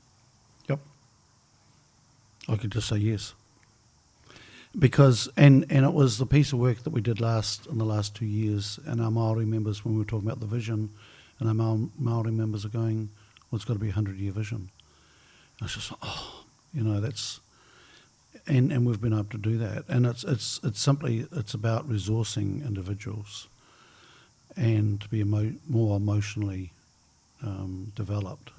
Yep. I could just say yes. Because, and it was the piece of work that we did in the last 2 years, and our Māori members, when we were talking about the vision, and our Māori members are going, well, it's got to be a 100-year vision. And it's just, that's, and we've been able to do that. And it's about resourcing individuals and to be more emotionally developed.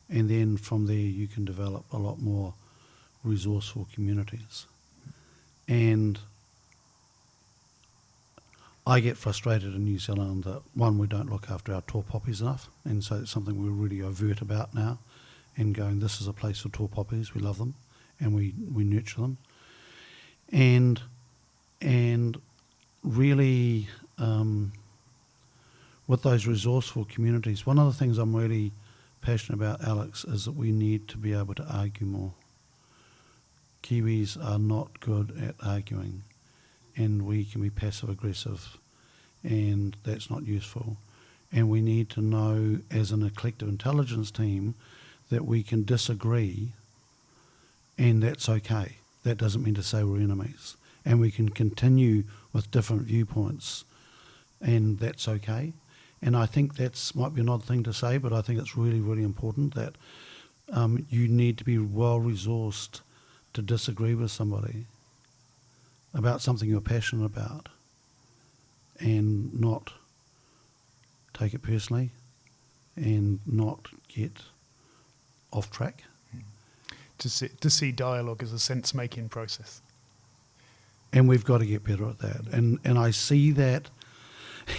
And then from there you can develop a lot more resourceful communities. And I get frustrated in New Zealand that, one, we don't look after our tall poppies enough, and so it's something we're really overt about now, and going, this is a place for tall poppies, we love them, and we nurture them. And really, with those resourceful communities, one of the things I'm really passionate about, Alex, is that we need to be able to argue more. Kiwis are not good at arguing, and we can be passive aggressive, and that's not useful. and we need to know as a collective intelligence team that we can disagree, and that's okay. That doesn't mean to say we're enemies. And we can continue with different viewpoints, and that's okay. And I think that's might be an odd thing to say, but I think it's really, really important that you need to be well-resourced to disagree with somebody about something you're passionate about and not take it personally and not get off track. To see dialogue as a sense-making process. And we've got to get better at that. And I see that,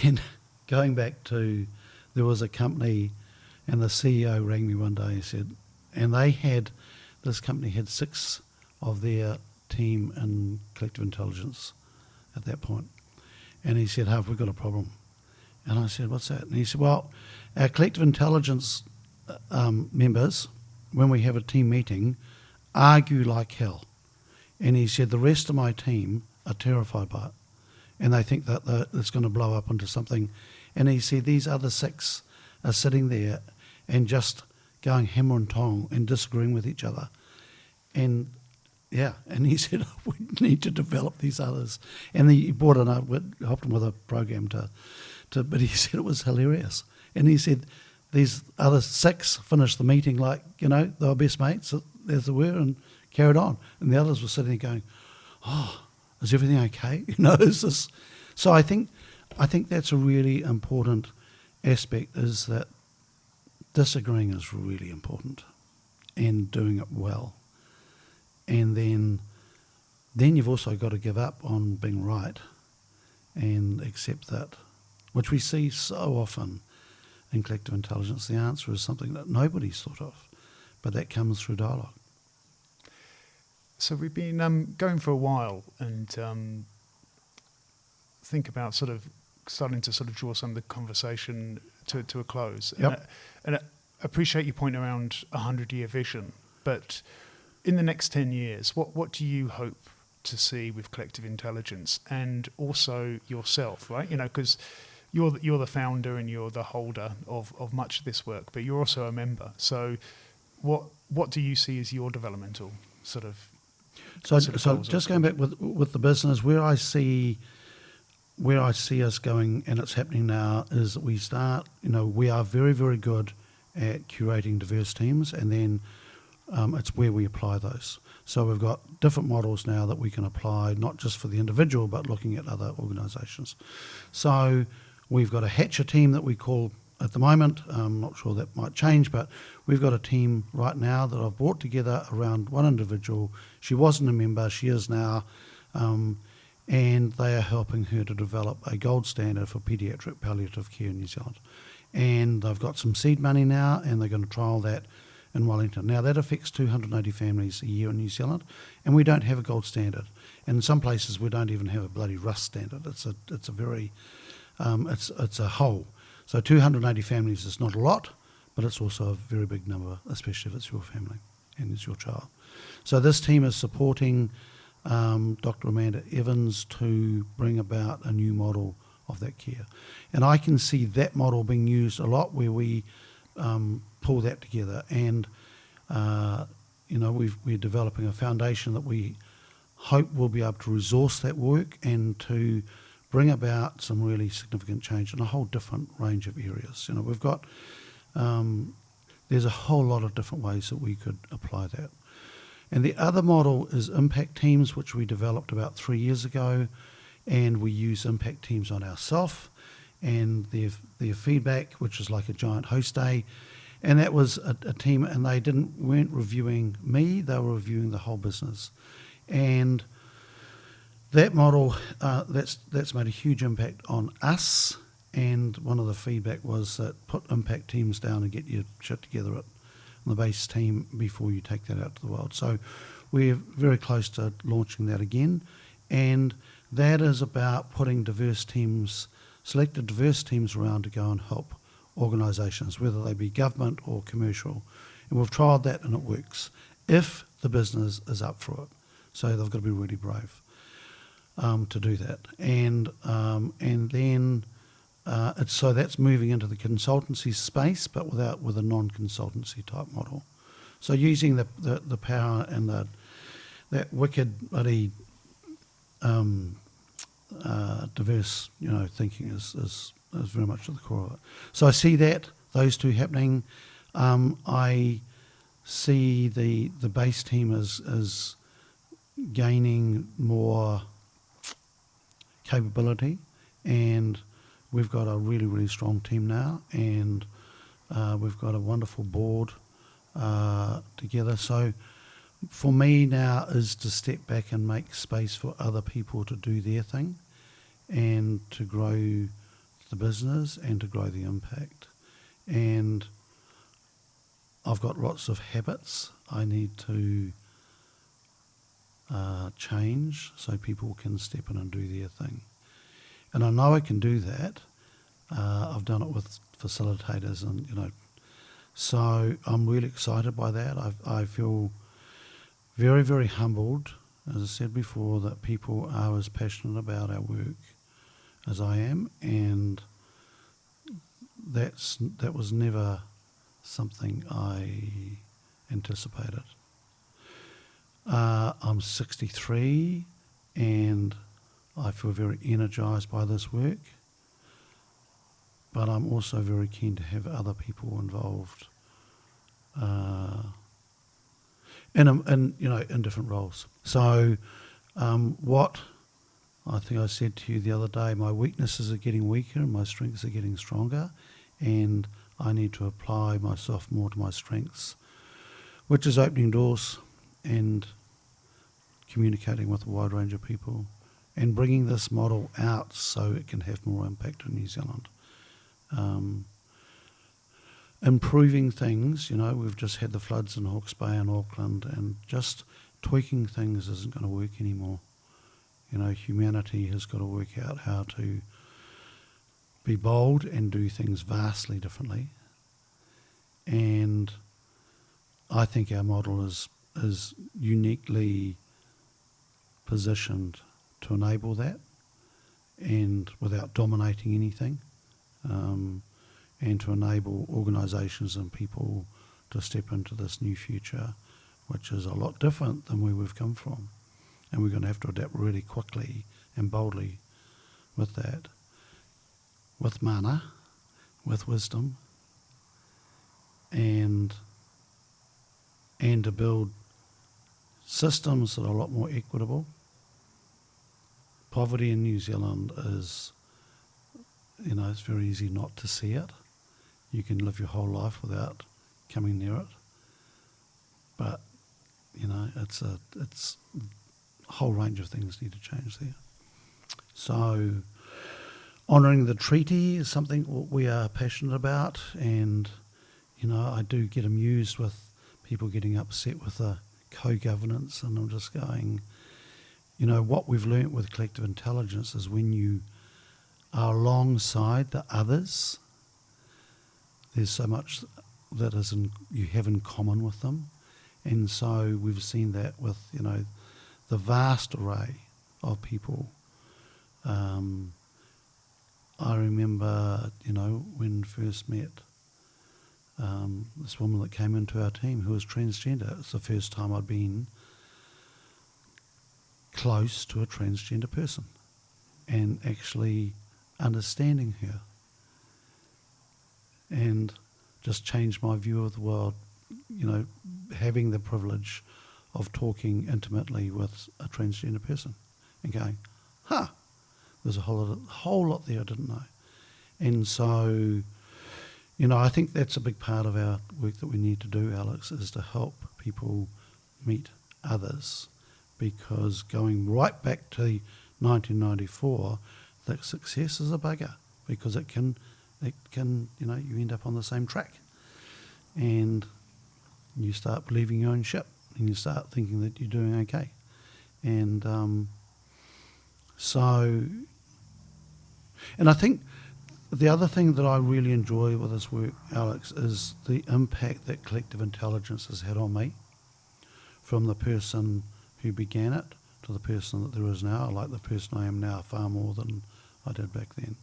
and going back to, there was a company, and the CEO rang me one day and said, and this company had 6 of their team in collective intelligence at that point. And he said, Harv, we've got a problem. And I said, what's that? And he said, well, our collective intelligence members, when we have a team meeting, argue like hell. And he said, the rest of my team are terrified by it. And they think that it's going to blow up into something. And he said, these other 6 are sitting there and just going hammer and tong and disagreeing with each other. And yeah, and he said, we need to develop these others. And he brought it up, helped him with a program but he said it was hilarious. And he said, these other 6 finished the meeting like, they were best mates, as they were, and carried on. And the others were sitting there going, oh, is everything okay? Is this? So I think that's a really important aspect, is that disagreeing is really important and doing it well. And then you've also got to give up on being right and accept that, which we see so often in collective intelligence. The answer is something that nobody's thought of, but that comes through dialogue. So we've been going for a while, and think about sort of starting to sort of draw some of the conversation to a close. Yep. And I appreciate your point around 100-year vision, but in the next 10 years, what do you hope to see with collective intelligence, and also yourself, right? Because you're the founder and you're the holder of much of this work, but you're also a member. So what do you see as your developmental sort of? So just going back with the business, where I see us going, and it's happening now, is that we start, we are very, very good at curating diverse teams, and then it's where we apply those. So we've got different models now that we can apply, not just for the individual, but looking at other organisations. So we've got a hatcher team that we call at the moment. I'm not sure that might change, but we've got a team right now that I've brought together around one individual. She wasn't a member, she is now, and they are helping her to develop a gold standard for paediatric palliative care in New Zealand. And they've got some seed money now, and they're going to trial that in Wellington. Now that affects 280 families a year in New Zealand, and we don't have a gold standard. And in some places we don't even have a bloody rust standard. It's a very it's a whole. So 280 families is not a lot, but it's also a very big number, especially if it's your family and it's your child. So this team is supporting Dr. Amanda Evans to bring about a new model of that care. And I can see that model being used a lot, where we pull that together. And, we're developing a foundation that we hope will be able to resource that work and to bring about some really significant change in a whole different range of areas. We've got, there's a whole lot of different ways that we could apply that. And the other model is impact teams, which we developed about 3 years ago, and we use impact teams on ourselves and their feedback, which is like a giant host day. And that was a team, and they weren't reviewing me, they were reviewing the whole business. And that model, that's made a huge impact on us, and one of the feedback was that put impact teams down and get your shit together on the base team before you take that out to the world. So we're very close to launching that again, and that is about putting selected diverse teams around to go and help organisations, whether they be government or commercial. And we've trialled that and it works, if the business is up for it. So they've got to be really brave to do that. And then So that's moving into the consultancy space, but with a non-consultancy type model. So using the power and that wicked bloody diverse, thinking is very much at the core of it. So I see those two happening. I see the base team as gaining more capability, and we've got a really, really strong team now, and we've got a wonderful board together. So for me now is to step back and make space for other people to do their thing and to grow the business and to grow the impact. And I've got lots of habits I need to change so people can step in and do their thing. And I know I can do that. I've done it with facilitators and, so I'm really excited by that. I feel very, very humbled, as I said before, that people are as passionate about our work as I am, and that was never something I anticipated. I'm 63 and I feel very energised by this work, but I'm also very keen to have other people involved in different roles. So what I think I said to you the other day, my weaknesses are getting weaker and my strengths are getting stronger, and I need to apply myself more to my strengths, which is opening doors and communicating with a wide range of people and bringing this model out so it can have more impact in New Zealand. Improving things, we've just had the floods in Hawke's Bay and Auckland, and just tweaking things isn't going to work anymore. Humanity has got to work out how to be bold and do things vastly differently. And I think our model is uniquely positioned to enable that, and without dominating anything, and to enable organisations and people to step into this new future, which is a lot different than where we've come from. And we're going to have to adapt really quickly and boldly with that, with mana, with wisdom, and to build systems that are a lot more equitable. Poverty in New Zealand is, it's very easy not to see it. You can live your whole life without coming near it. But, it's a whole range of things need to change there. So honouring the treaty is something we are passionate about, and, I do get amused with people getting upset with the co-governance, and I'm just going, what we've learnt with collective intelligence is when you are alongside the others, there's so much that you have in common with them. And so we've seen that with, the vast array of people. I remember, when first met this woman that came into our team who was transgender. It's the first time I'd been close to a transgender person and actually understanding her, and just changed my view of the world, having the privilege of talking intimately with a transgender person and going, there's a whole lot there I didn't know. And so, I think that's a big part of our work that we need to do, Alex, is to help people meet others, because going right back to 1994, the success is a bugger, because it can, you end up on the same track, and you start believing your own shit, and you start thinking that you're doing okay. And and I think the other thing that I really enjoy with this work, Alex, is the impact that collective intelligence has had on me, from the person who began it to the person that there is now. I like the person I am now far more than I did back then.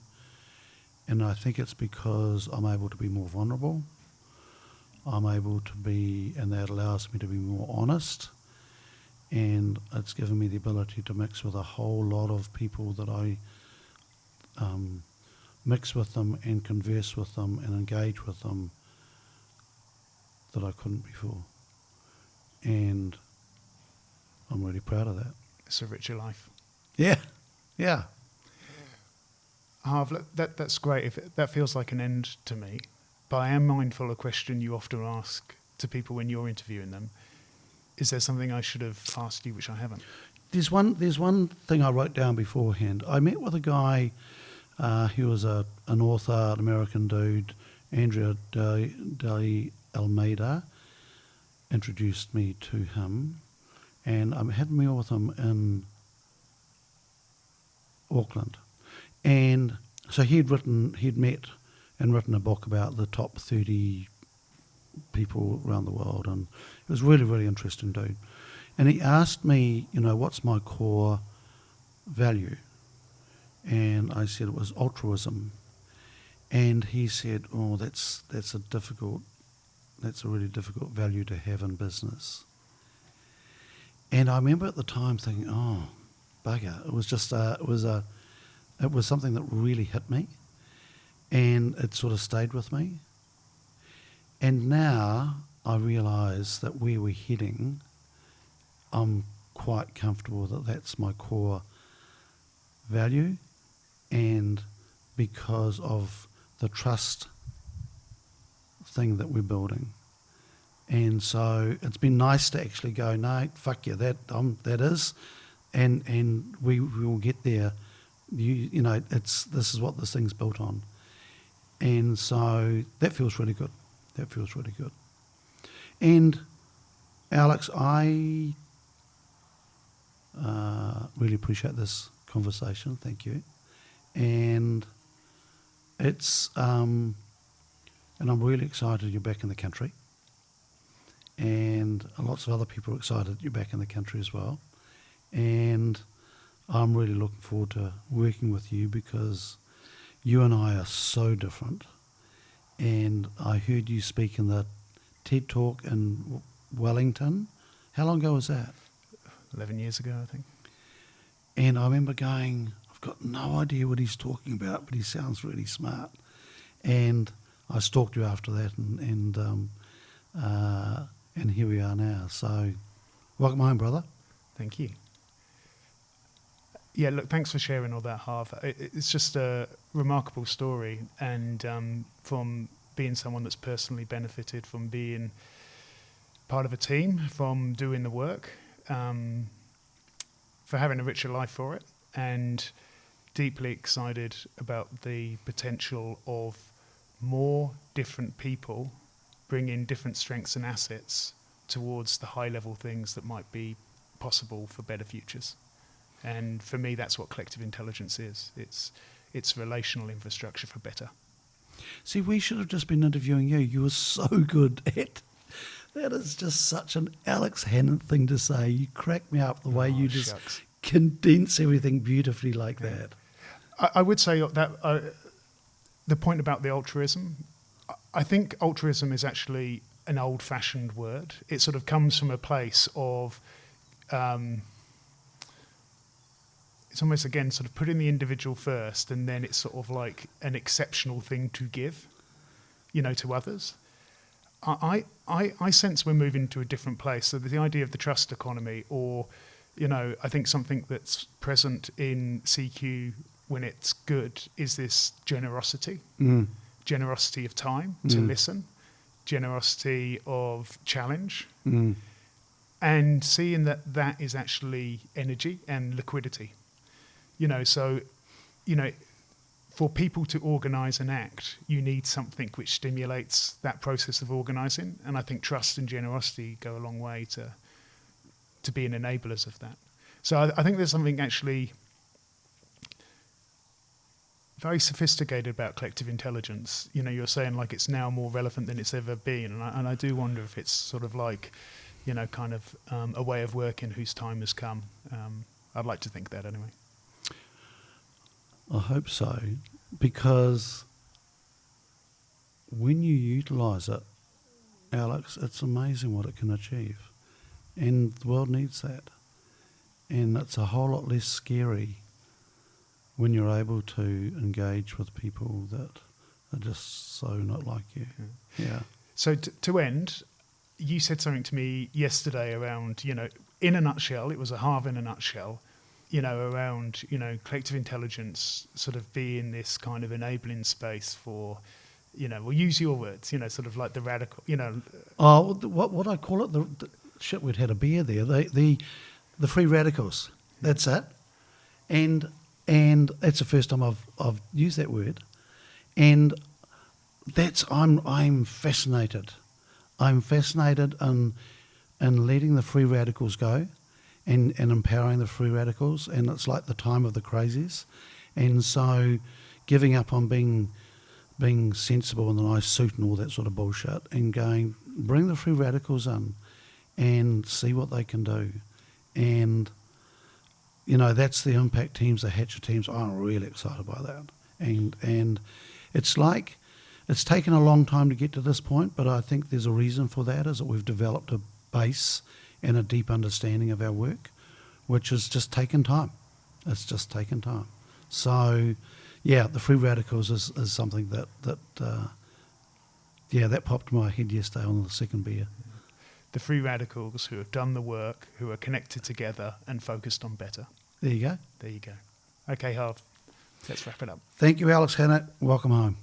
And I think it's because I'm able to be more vulnerable. I'm able to be, and that allows me to be more honest. And it's given me the ability to mix with a whole lot of people that I mix with them and converse with them and engage with them that I couldn't before. And I'm really proud of that. It's a richer life. Yeah, yeah. Harv, that's great. That feels like an end to me. But I am mindful of a question you often ask to people when you're interviewing them. Is there something I should have asked you which I haven't? There's one thing I wrote down beforehand. I met with a guy, he was an author, an American dude, Andrea de Almeida, introduced me to him, and I had a meal with him in Auckland. And so he'd met and written a book about the top 30 people around the world, and it was really, really interesting dude. And he asked me, what's my core value? And I said it was altruism. And he said, oh, that's a really difficult value to have in business. And I remember at the time thinking, oh, bugger. It was just it was something that really hit me, and it sort of stayed with me. And now I realise that where we're heading, I'm quite comfortable that that's my core value, and because of the trust thing that we're building. And so it's been nice to actually go, no, fuck yeah, that is, and we will get there. This is what this thing's built on, and so that feels really good. And Alex, I really appreciate this conversation. Thank you. And it's and I'm really excited you're back in the country. And lots of other people are excited you're back in the country as well. And I'm really looking forward to working with you because you and I are so different. And I heard you speak in the TED Talk in Wellington. How long ago was that? 11 years ago, I think. And I remember going, I've got no idea what he's talking about, but he sounds really smart. And I stalked you after that, and here we are now. So welcome home, brother. Thank you. Yeah, look, thanks for sharing all that, Harv. It's just a remarkable story, and from being someone that's personally benefited from being part of a team, from doing the work, for having a richer life for it, and deeply excited about the potential of more different people bringing different strengths and assets towards the high-level things that might be possible for better futures. And for me, that's what collective intelligence is. It's relational infrastructure for better. See, we should have just been interviewing you. You were so good at that. Is just such an Alex Hannant thing to say. You crack me up the way you just shucks. Condense everything beautifully like that. I would say that the point about the altruism, I think altruism is actually an old-fashioned word. It sort of comes from a place of it's almost, again, sort of putting the individual first, and then it's sort of like an exceptional thing to give, to others. I sense we're moving to a different place. So the idea of the trust economy, or, I think something that's present in CQ when it's good is this generosity. Generosity of time to listen, generosity of challenge, and seeing that is actually energy and liquidity. For people to organise and act, you need something which stimulates that process of organising, and I think trust and generosity go a long way to being enablers of that. So I think there's something actually very sophisticated about collective intelligence. You're saying like it's now more relevant than it's ever been, and I do wonder if it's sort of like, kind of a way of working whose time has come. I'd like to think that anyway. I hope so, because when you utilise it, Alex, it's amazing what it can achieve. And the world needs that. And it's a whole lot less scary when you're able to engage with people that are just so not like you. Yeah. So to end, you said something to me yesterday around, in a nutshell, it was a Harv in a nutshell, around, collective intelligence sort of being this kind of enabling space for, we'll use your words, sort of like the radical, Oh, what I call it, the shit, we'd had a beer there, the free radicals. That's it. And it's the first time I've used that word. And I'm fascinated. I'm fascinated in letting the free radicals go and empowering the free radicals, and it's like the time of the crazies. And so giving up on being sensible in the nice suit and all that sort of bullshit, and going, bring the free radicals in and see what they can do. And, that's the impact teams, the Hatchet teams. I'm really excited by that. And it's like, it's taken a long time to get to this point, but I think there's a reason for that, is that we've developed a base and a deep understanding of our work, which has just taken time. It's just taken time. So, yeah, the free radicals is something that popped in my head yesterday on the second beer. The free radicals who have done the work, who are connected together and focused on better. There you go. There you go. Okay, Harv, let's wrap it up. Thank you, Alex Hannant. Welcome home.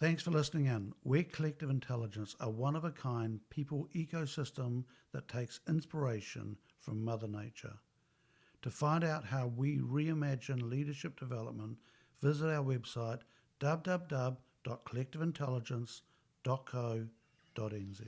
Thanks for listening in. We're Collective Intelligence, a one-of-a-kind people ecosystem that takes inspiration from Mother Nature. To find out how we reimagine leadership development, visit our website www.collectiveintelligence.co.nz.